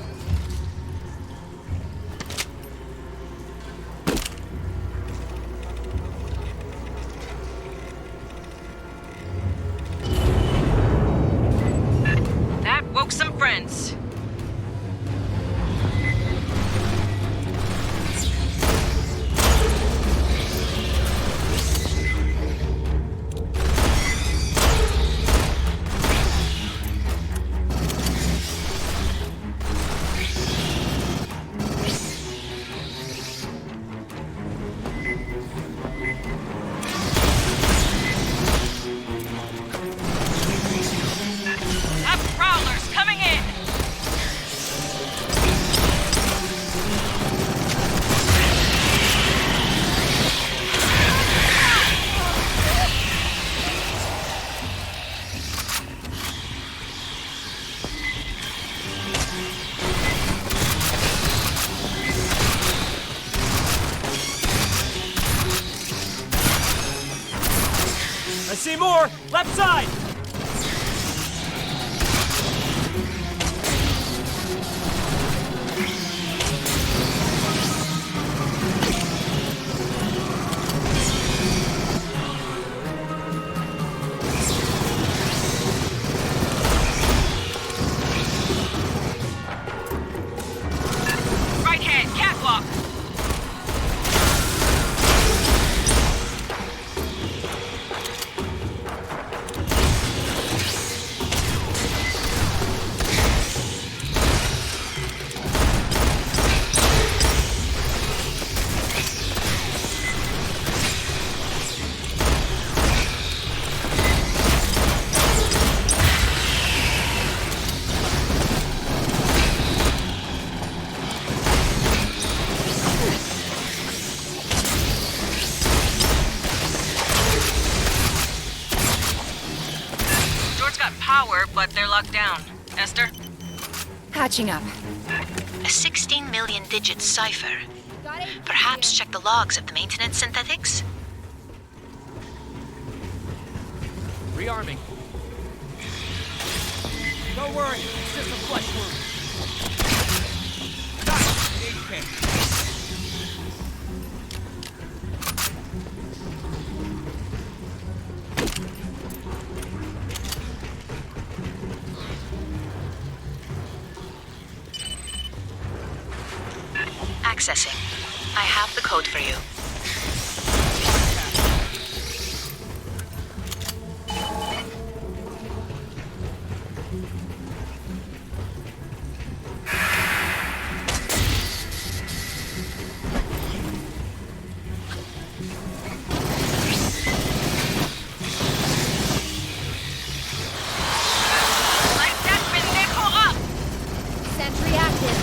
That woke some friends. Have prowlers coming in! I see more! Left side! port's got power, but they're locked down. Esther? Patching up. A 16 million digit cipher. Got it. Perhaps check the logs of the maintenance synthetics? Rearming. Don't worry, it's just a flesh wound. Got it. Need pin. Accessing. I have the code for you. Sentry active.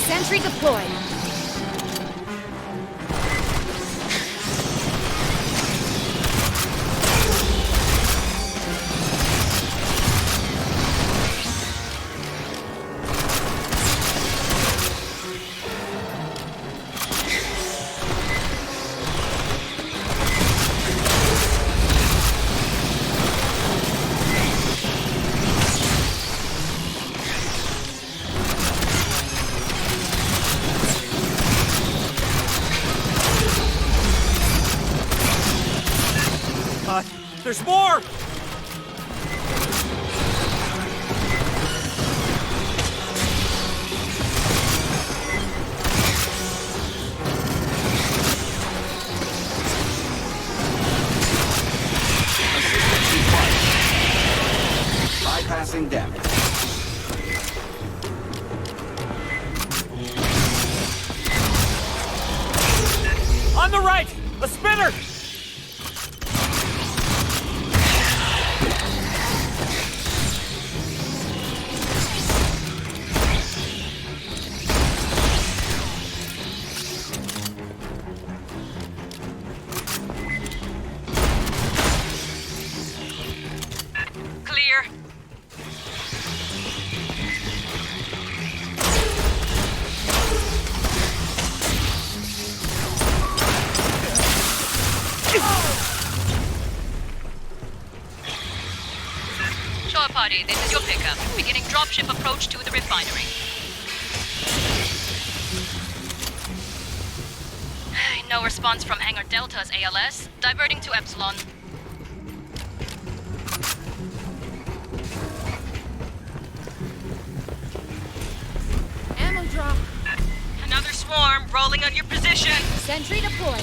Sentry deployed. There's more! Bypassing damage. On the right! A spinner! Shore party, this is your pickup. Beginning dropship approach to the refinery. No response from Hangar Delta's ALS. Diverting to Epsilon. Ammo drop. Another swarm rolling on your position. Sentry deployed.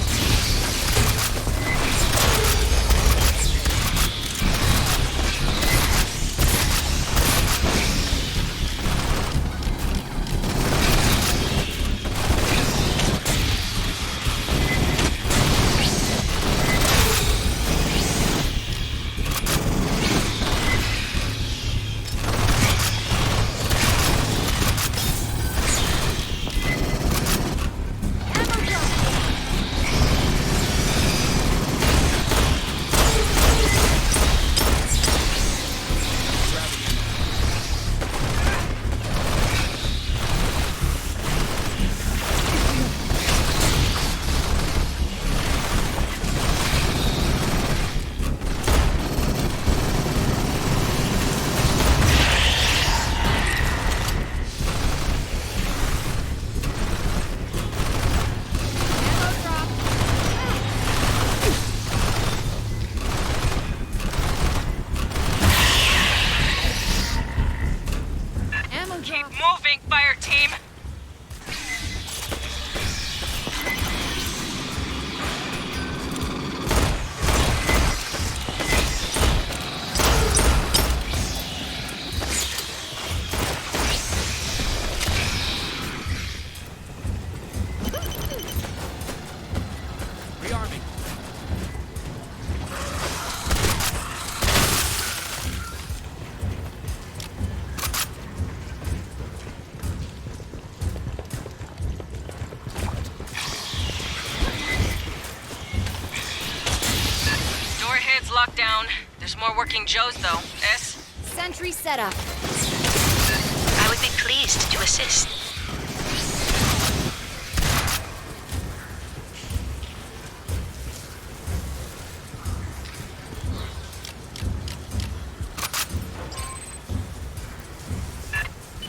it's locked down. There's more working Joes, though. S? Sentry set up. I would be pleased to assist.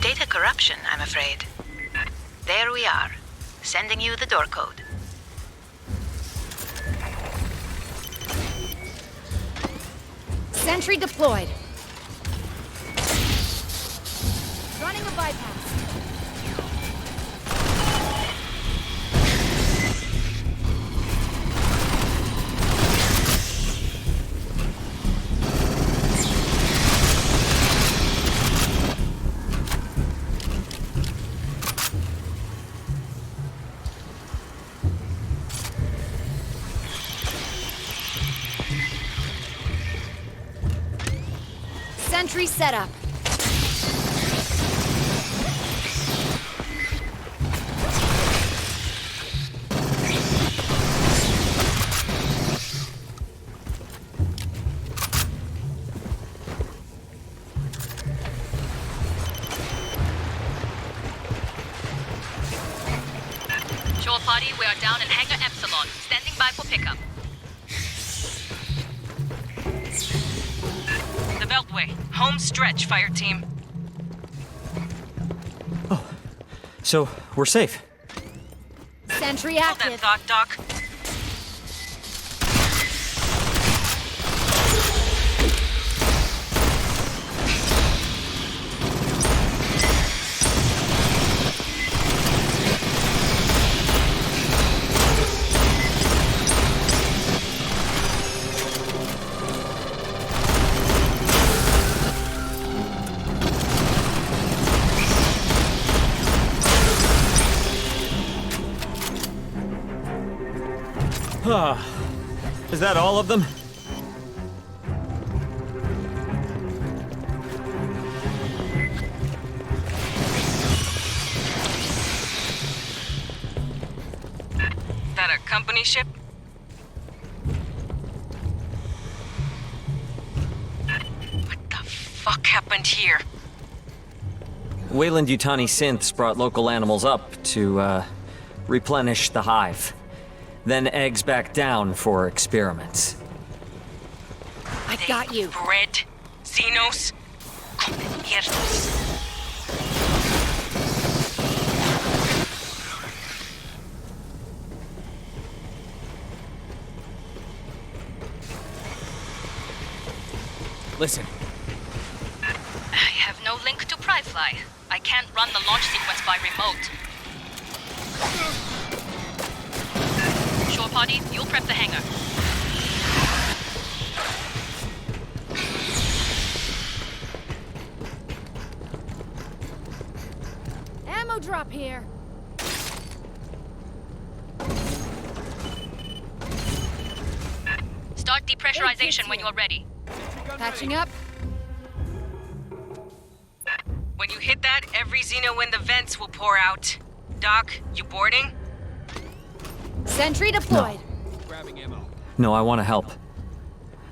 Data corruption, I'm afraid. There we are. Sending you the door code. Sentry deployed. Running a bypass. Sentry set up. Shore party, we are down in Hangar Epsilon, standing by for pickup. The Beltway. Home stretch, Fireteam. So, we're safe. Sentry Hold that active. thought, Doc. Is that all of them? That a company ship? What the fuck happened here? Wayland Yutani synths brought local animals up to, replenish the hive. Then eggs back down for experiments. I got you. Bread? Xenos? Come mierdas. Listen. I have no link to Pryfly. I can't run the launch sequence by remote. Shore party, you'll prep the hangar. Ammo drop here. Start depressurization when you're ready. Patching up. When you hit that, every Xeno in the vents will pour out. Doc, you boarding? Sentry deployed. Grabbing ammo. No, I want to help.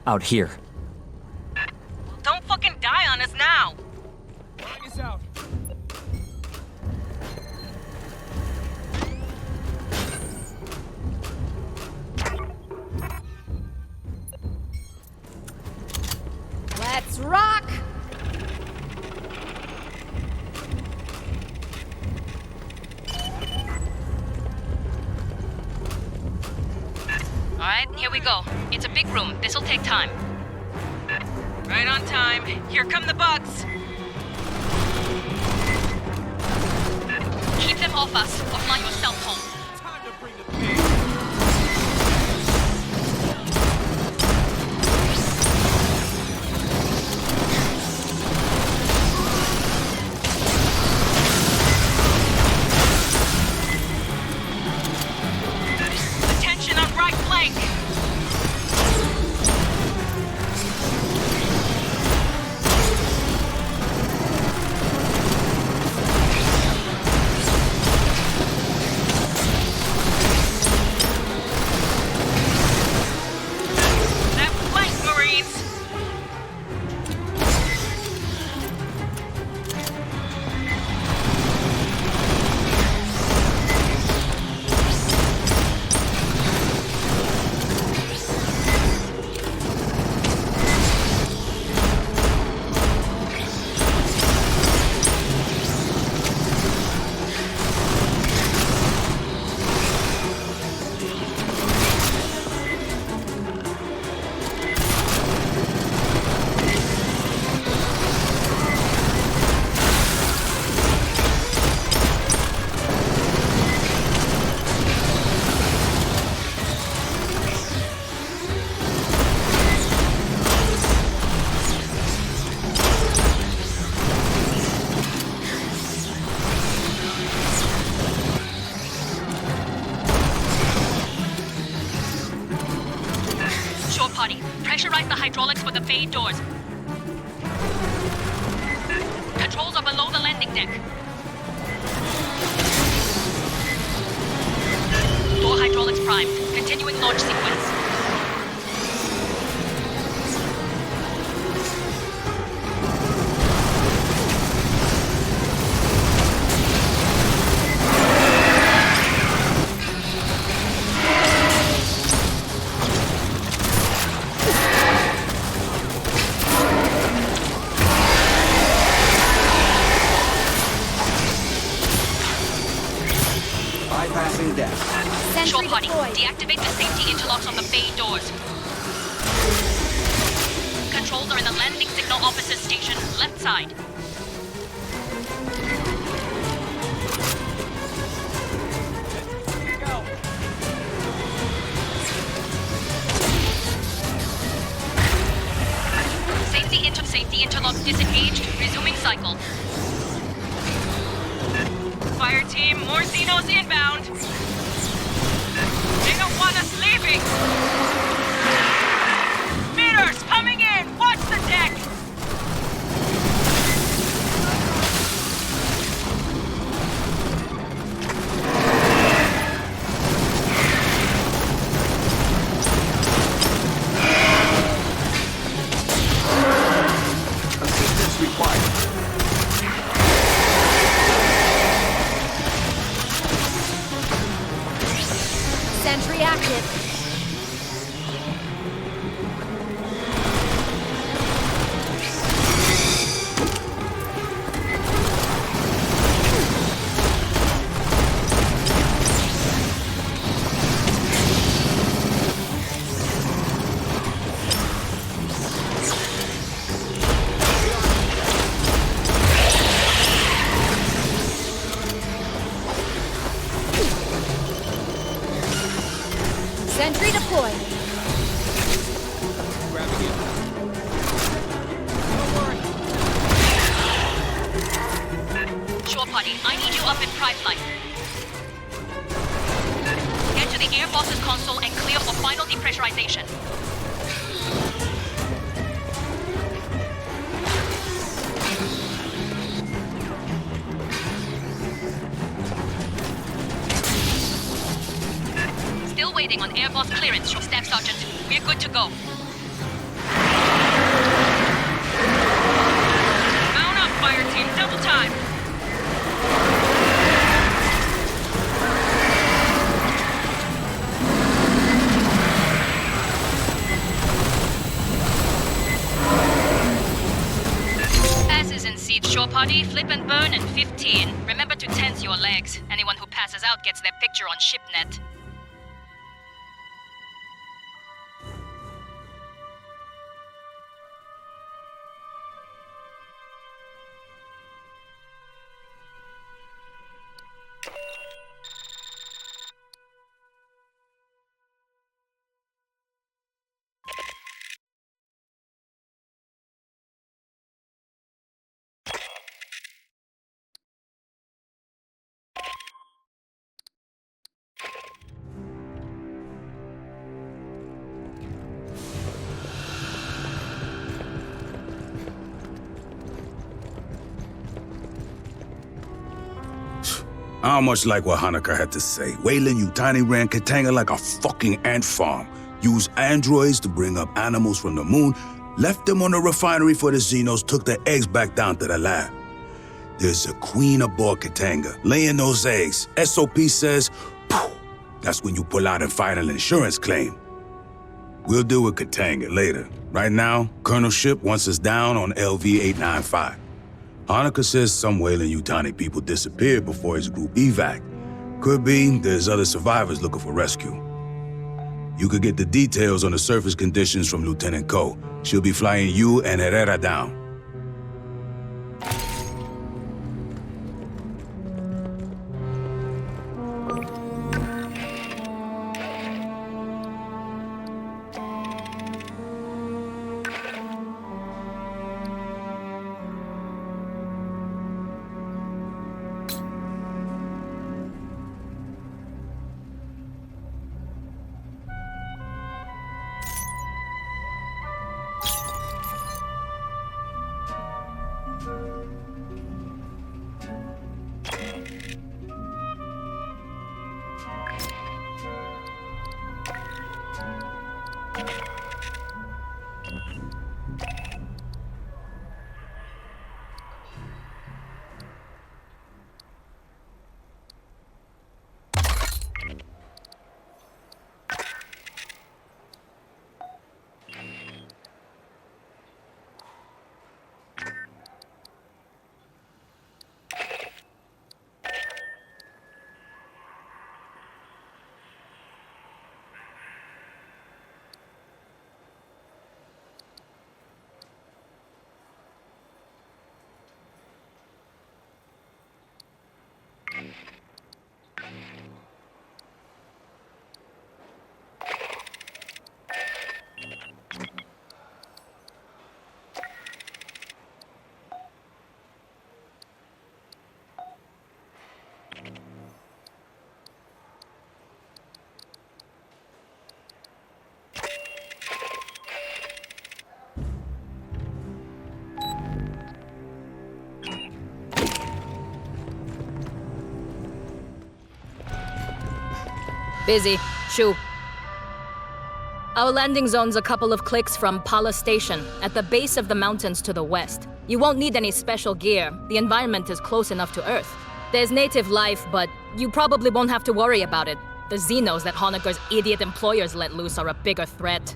Out here. Don't fucking die on us now! Flying us out. Let's rock. Alright, here we go. It's a big room. This'll take time. Right on time. Here come the bugs! Keep them off us, or fly yourself home. Time to bring the pain. Attention on right flank! Override the hydraulics for the bay doors. Controls are below the landing deck. Door hydraulics primed. Continuing launch sequence. Bypassing deck. Shore party, deactivate the safety interlocks on the bay doors. Controls are in the landing signal officer station, left side. Safety interlock disengaged, resuming cycle. Fireteam, more Xenos inbound. They don't want us leaving. Meters coming in. Watch the deck. Assistance required. Sentry active. Sentry deployed. Grabbing it. Shore party, I need you up in prime line. Get to the air boss's console and clear for final depressurization. Still waiting on air boss clearance, Staff Sergeant. We're good to go. Mount up, Fireteam. Double time. Passes in seats, shore party. Flip and burn and 15. Remember to tense your legs. Anyone who passes out gets their picture on ShipNet. I don't much like what Hoenikker had to say. Weyland Yutani ran Katanga like a fucking ant farm. Used androids to bring up animals from the moon, left them on the refinery for the Xenos, took the eggs back down to the lab. There's a queen aboard Katanga, laying those eggs. SOP says, phew, that's when you pull out and file an insurance claim. We'll deal with Katanga later. Right now, Colonel Ship wants us down on LV-895. Hoenikker says some Weyland Yutani people disappeared before his group evac. Could be there's other survivors looking for rescue. You could get the details on the surface conditions from Lieutenant Ko. She'll be flying you and Herrera down. Busy. Shoo. Our landing zone's a couple of clicks from Pala Station, at the base of the mountains to the west. You won't need any special gear. The environment is close enough to Earth. There's native life, but you probably won't have to worry about it. The Xenos that Hoenekker's idiot employers let loose are a bigger threat.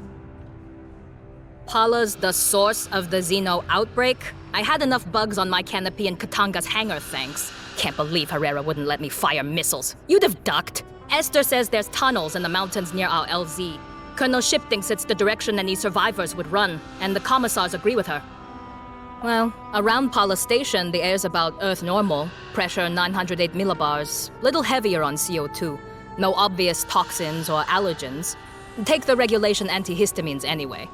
Pala's the source of the Xeno outbreak. I had enough bugs on my canopy in Katanga's hangar, thanks. Can't believe Herrera wouldn't let me fire missiles. You'd have ducked. Esther says there's tunnels in the mountains near our LZ. Colonel Ship thinks it's the direction any survivors would run, and the commissars agree with her. Well, around Pala Station, the air's about Earth normal. Pressure 908 millibars. Little heavier on CO2. No obvious toxins or allergens. Take the regulation antihistamines anyway.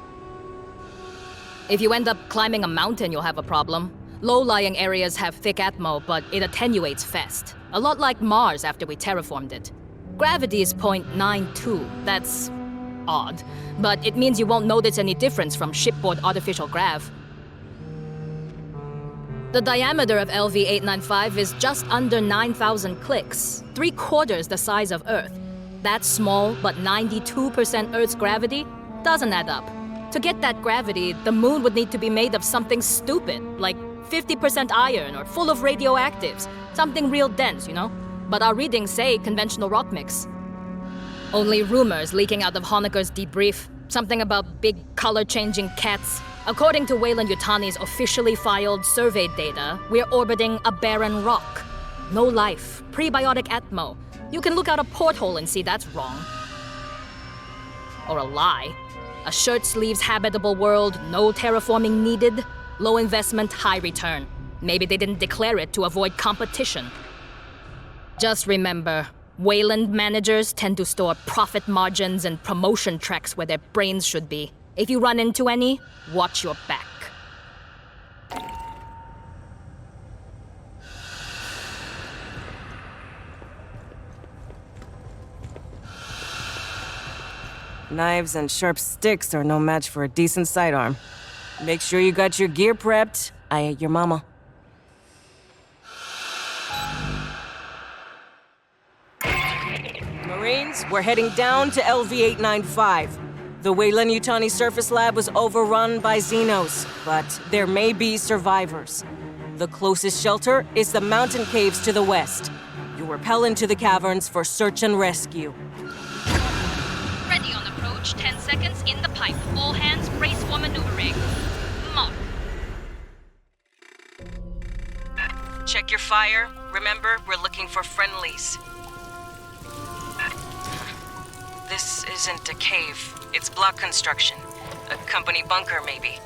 If you end up climbing a mountain, you'll have a problem. Low-lying areas have thick atmo, but it attenuates fast. A lot like Mars after we terraformed it. Gravity is 0.92. That's odd, but it means you won't notice any difference from shipboard artificial grav. The diameter of LV-895 is just under 9,000 clicks, 3/4 the size of Earth. That's small, but 92% Earth's gravity doesn't add up. To get that gravity, the moon would need to be made of something stupid, like 50% iron or full of radioactives. Something real dense, you know? But our readings say conventional rock mix. Only rumors leaking out of Hoenekker's debrief. Something about big color-changing cats. According to Weyland-Yutani's officially filed survey data, we're orbiting a barren rock. No life, prebiotic atmo. You can look out a porthole and see that's wrong. Or a lie. A shirt-sleeves habitable world, no terraforming needed. Low investment, high return. Maybe they didn't declare it to avoid competition. Just remember, Weyland managers tend to store profit margins and promotion tracks where their brains should be. If you run into any, watch your back. Knives and sharp sticks are no match for a decent sidearm. Make sure you got your gear prepped. I ate your mama. Marines, we're heading down to LV-895. The Weyland-Yutani surface lab was overrun by Xenos, but there may be survivors. The closest shelter is the mountain caves to the west. You rappel into the caverns for search and rescue. Ready on approach, 10 seconds in the pipe. All hands brace for maneuvering. Mark. Check your fire. Remember, we're looking for friendlies. This isn't a cave. It's block construction. A company bunker, maybe.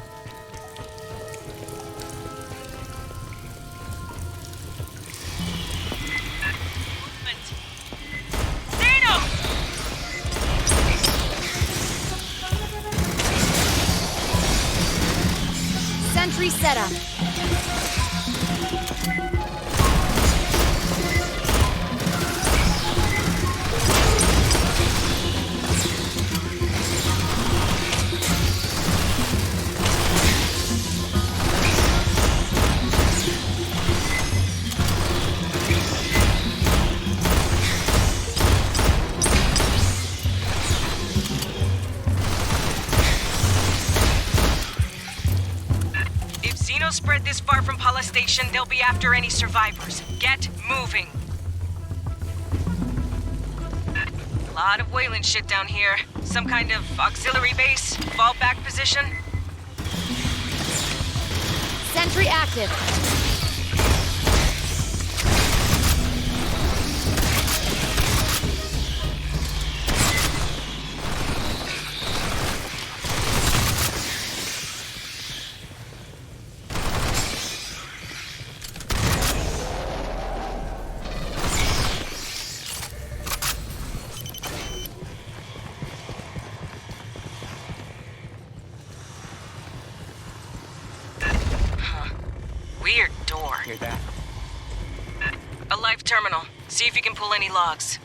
Sentry setup. Spread this far from Pala Station, they'll be after any survivors. Get moving. A lot of Weyland shit down here. Some kind of auxiliary base, fallback position. Sentry active. Weird door. Hear that? A live terminal. See if you can pull any logs.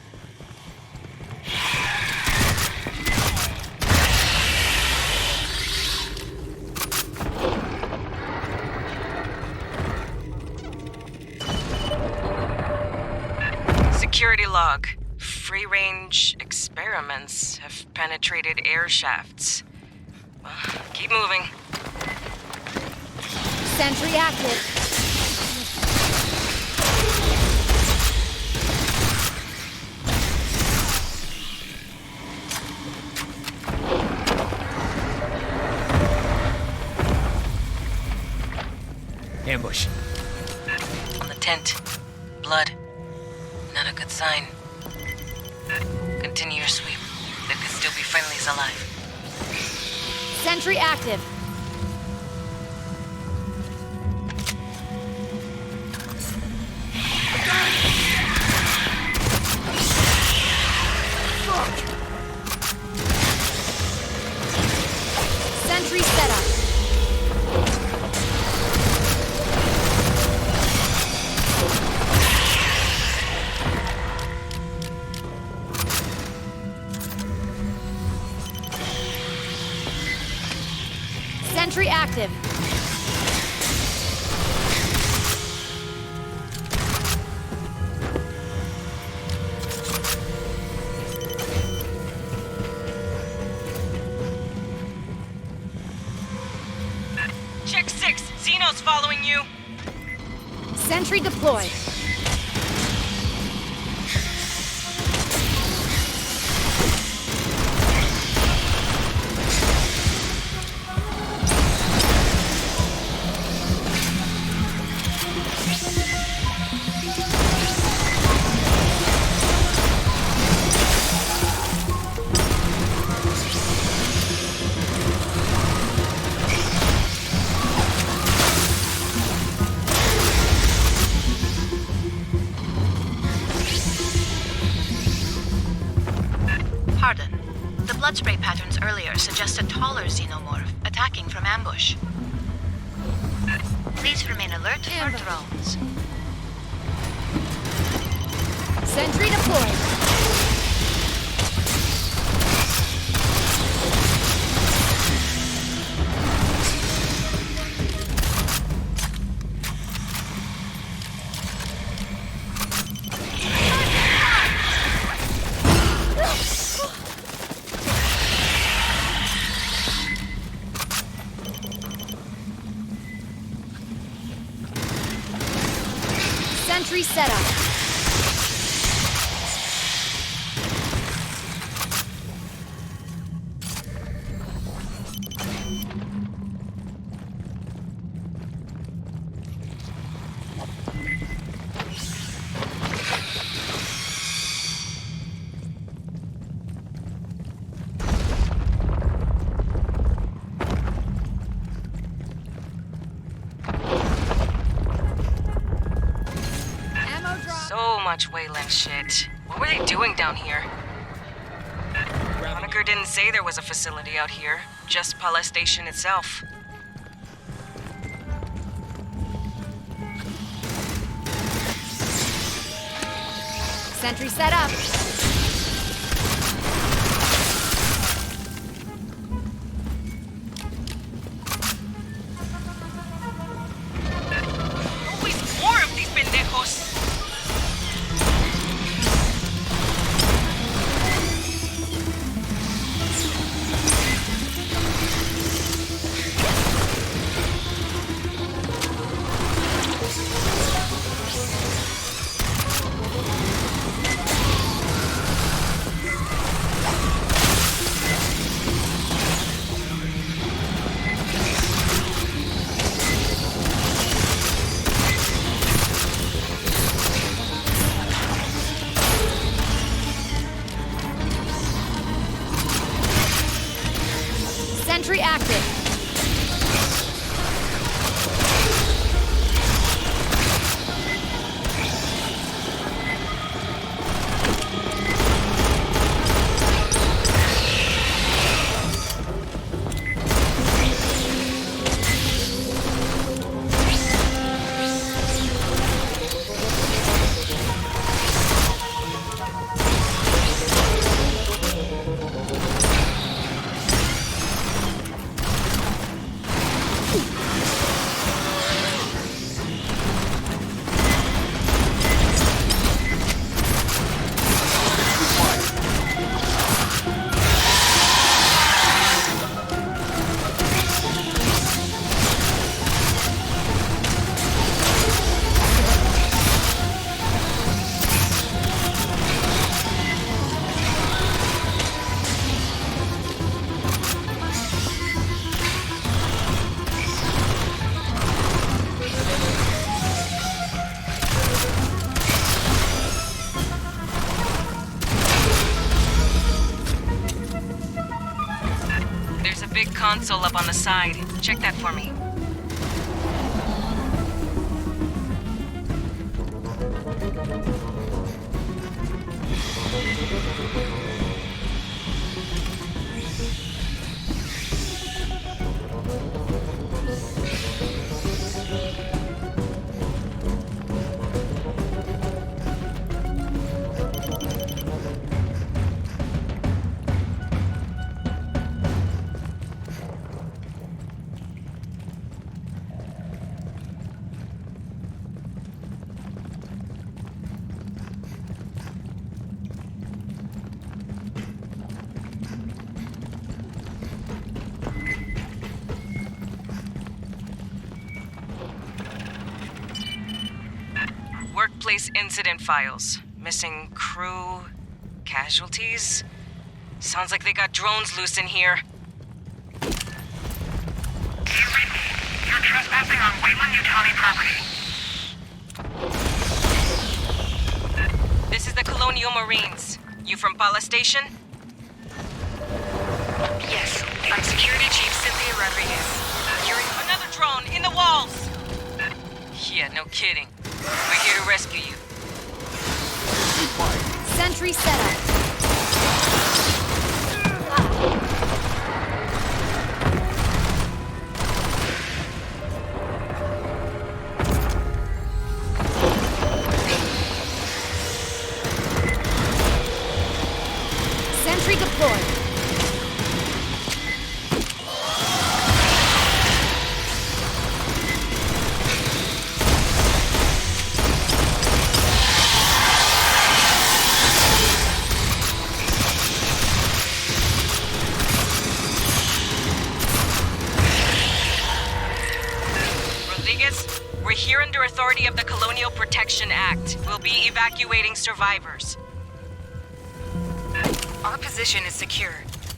Security log. Free free-range experiments have penetrated air shafts. Well, keep moving. Sentry active. Ambush. On the tent. Blood. Not a good sign. Continue your sweep. There could still be friendlies alive. Sentry active. Sentry set up. Sentry active. Check 6. Xeno's following you. Sentry deployed. Pardon. The blood spray patterns earlier suggest a taller xenomorph attacking from ambush. Please remain alert for drones. Sentry deployed. Sentry set up. So much Wayland shit. What were they doing down here? Hoenikker didn't say there was a facility out here, just Pala Station itself. Sentry set up. Always more of these pendejos. tunnel up on the side. Check that for me. Workplace incident files. Missing crew... casualties? Sounds like they got drones loose in here. Do you read me? You're trespassing on Wayland-Yutani property. This is the Colonial Marines. You from Pala Station? Yes, I'm Security Chief Cynthia Rodriguez. Another drone in the walls! Yeah, no kidding. We're here to rescue you. Sentry set up. Sentry deployed. We're here under authority of the Colonial Protection Act. We'll be evacuating survivors. Our position is secure.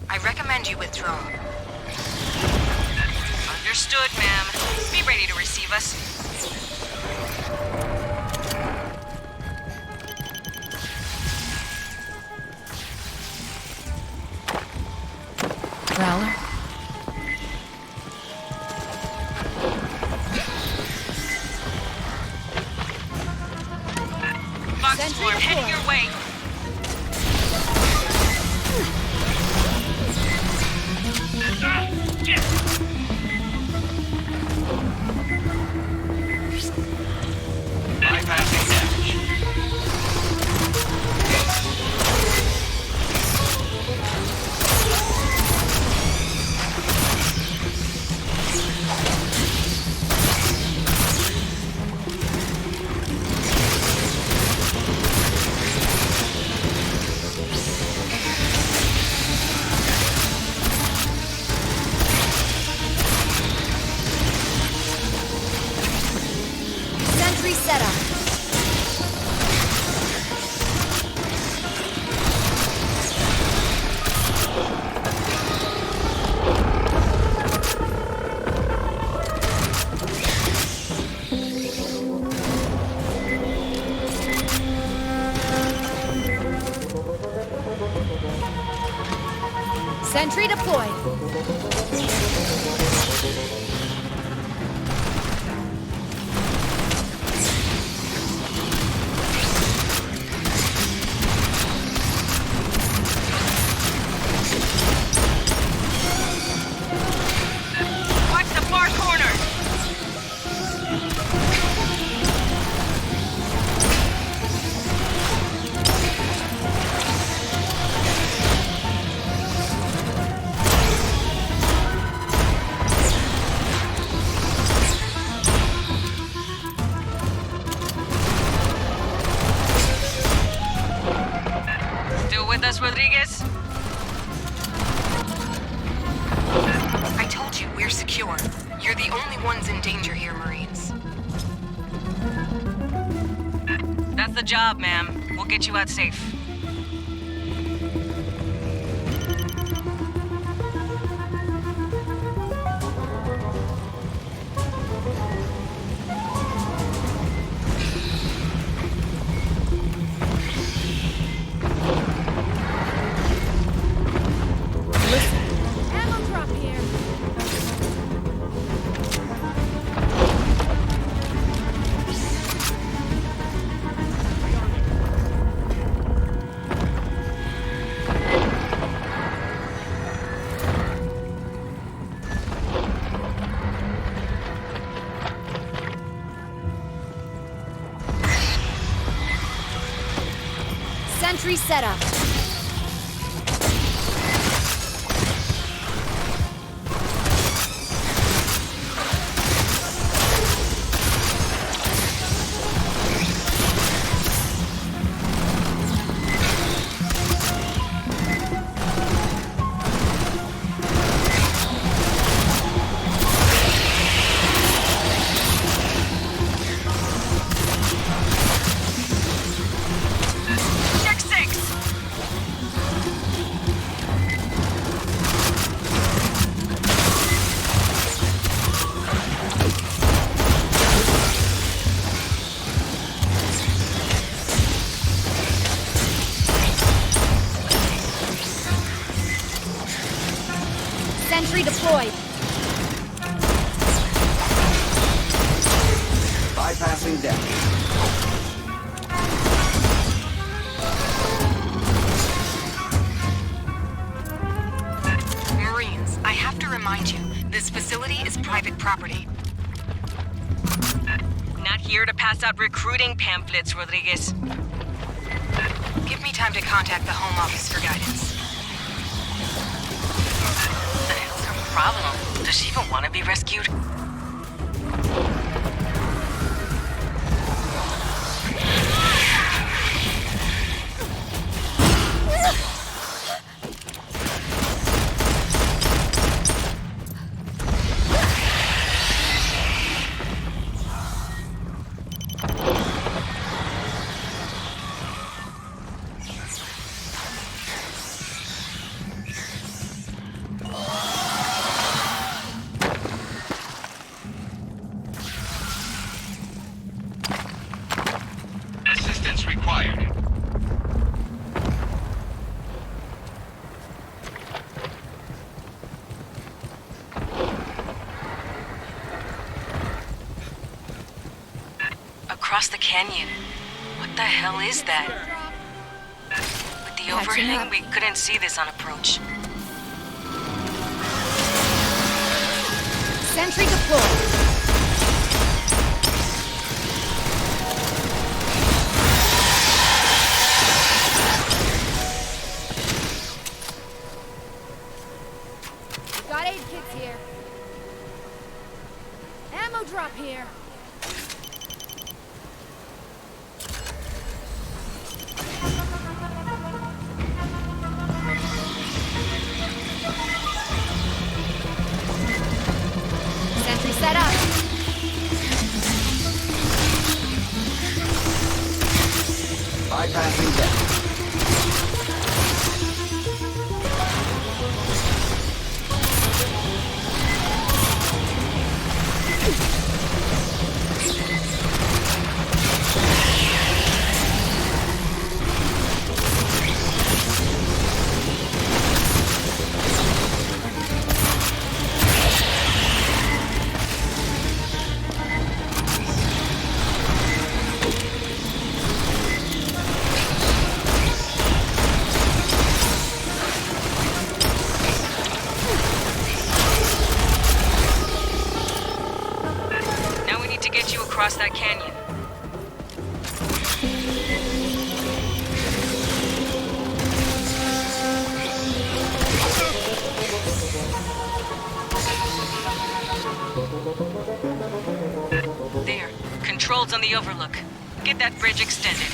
I recommend you withdraw. Understood, ma'am. Be ready to receive us. Growler? Swarm heading your way. Bypassing damage. Set up. Sentry deployed. Rodriguez? I told you, we're secure. You're the only ones in danger here, Marines. That's the job, ma'am. We'll get you out safe. Ammo drop here. Sentry set up. Check 6! Sentry deployed. Bypassing deck. Marines, I have to remind you, this facility is private property. Not here to pass out recruiting pamphlets, Rodriguez. Give me time to contact the Home Office for guidance. What the hell's her problem? Does she even want to be rescued? Assistance required. Across the canyon. What the hell is that? With the overhang, we couldn't see this on approach. Sentry deployed. Got aid kits here. Ammo drop here. Sentry set up. Bypassing deck. Now we need to get you across that canyon. There. Controls on the overlook. Get that bridge extended.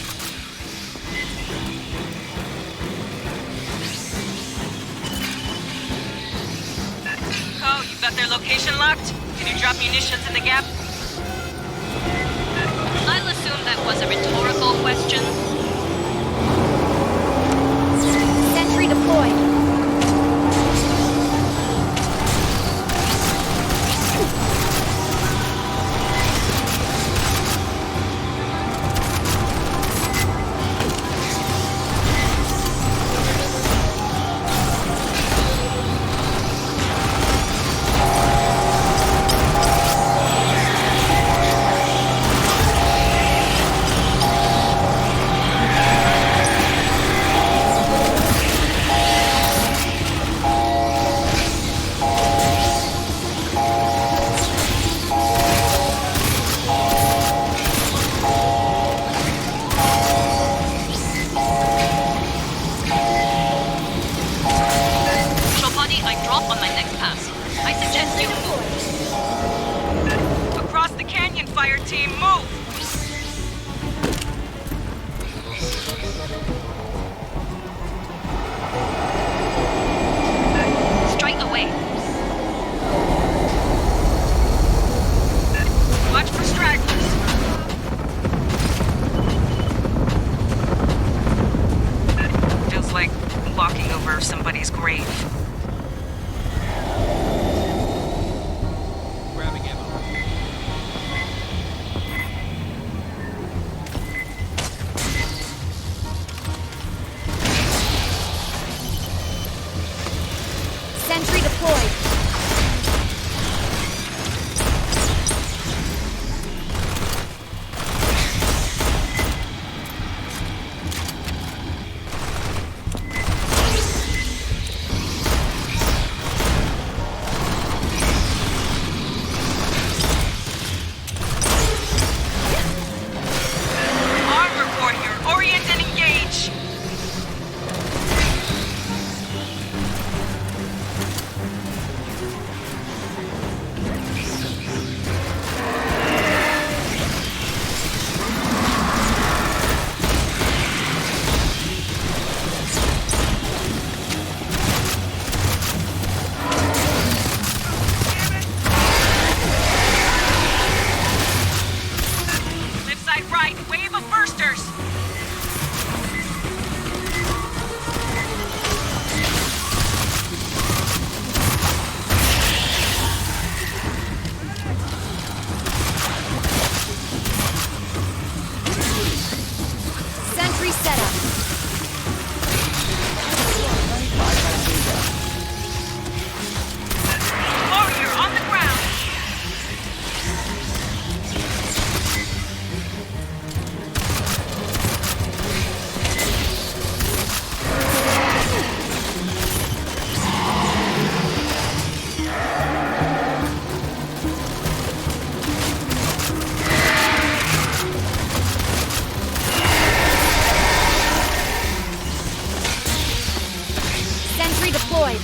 Oh, you got their location locked? Can you drop munitions in the gap? I'll assume that was a rhetorical question. Sentry deployed. Fireteam, move! Straight away. Watch for stragglers. Feels like walking over somebody's grave. Grabbing ammo. Sentry deployed. Armor warrior, orient and engage! Left side right, wave of bursters! Sentry set up. Warrior on the ground! Sentry deployed.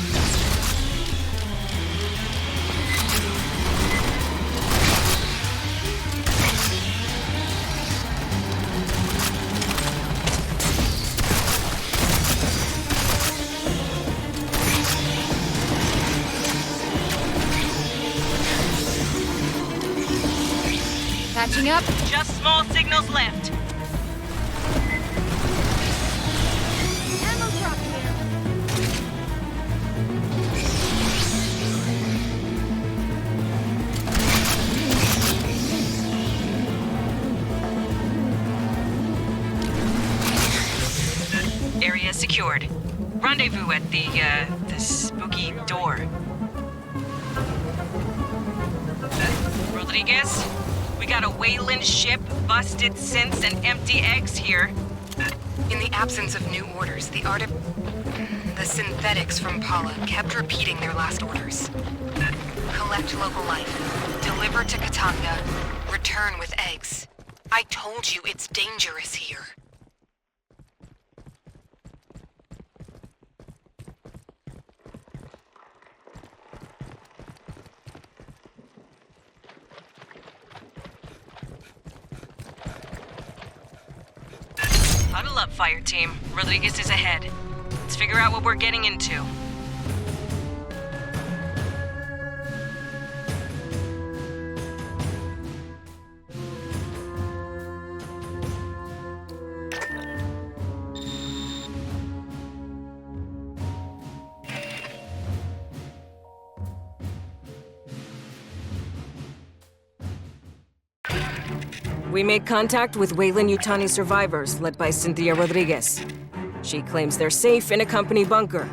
Patching up. Just small signals left. Ammo drop here. Area secured. Rendezvous at the spooky door. Rodriguez, we got a Wayland ship, busted synths, and empty eggs here. In the absence of new orders, the synthetics from Paula kept repeating their last orders. Collect local life, deliver to Katanga, return with eggs. I told you it's dangerous here. Huddle up, Fireteam. Rodriguez is ahead. Let's figure out what we're getting into. We made contact with Weyland-Yutani survivors led by Cynthia Rodriguez. She claims they're safe in a company bunker.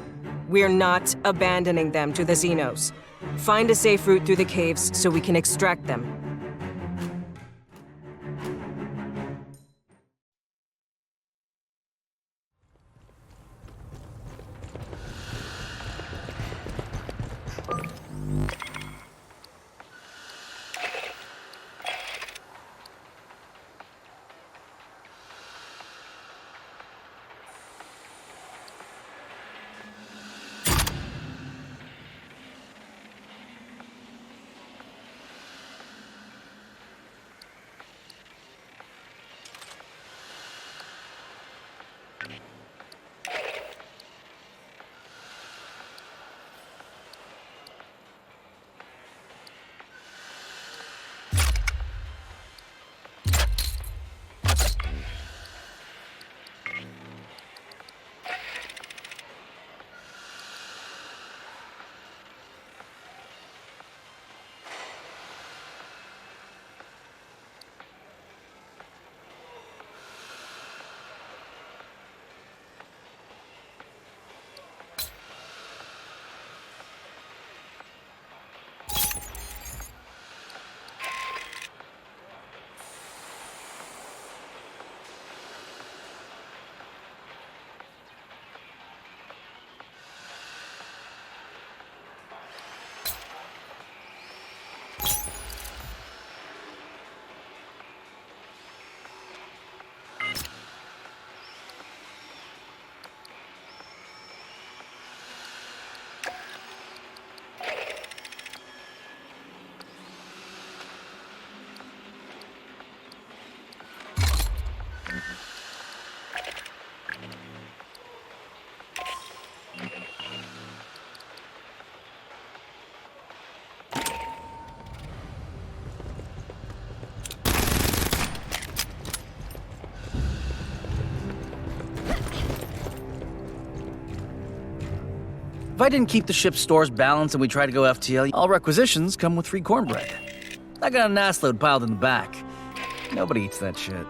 We're not abandoning them to the Xenos. Find a safe route through the caves so we can extract them. If I didn't keep the ship's stores balanced and we tried to go FTL, all requisitions come with free cornbread. I got an ass load piled in the back. Nobody eats that shit.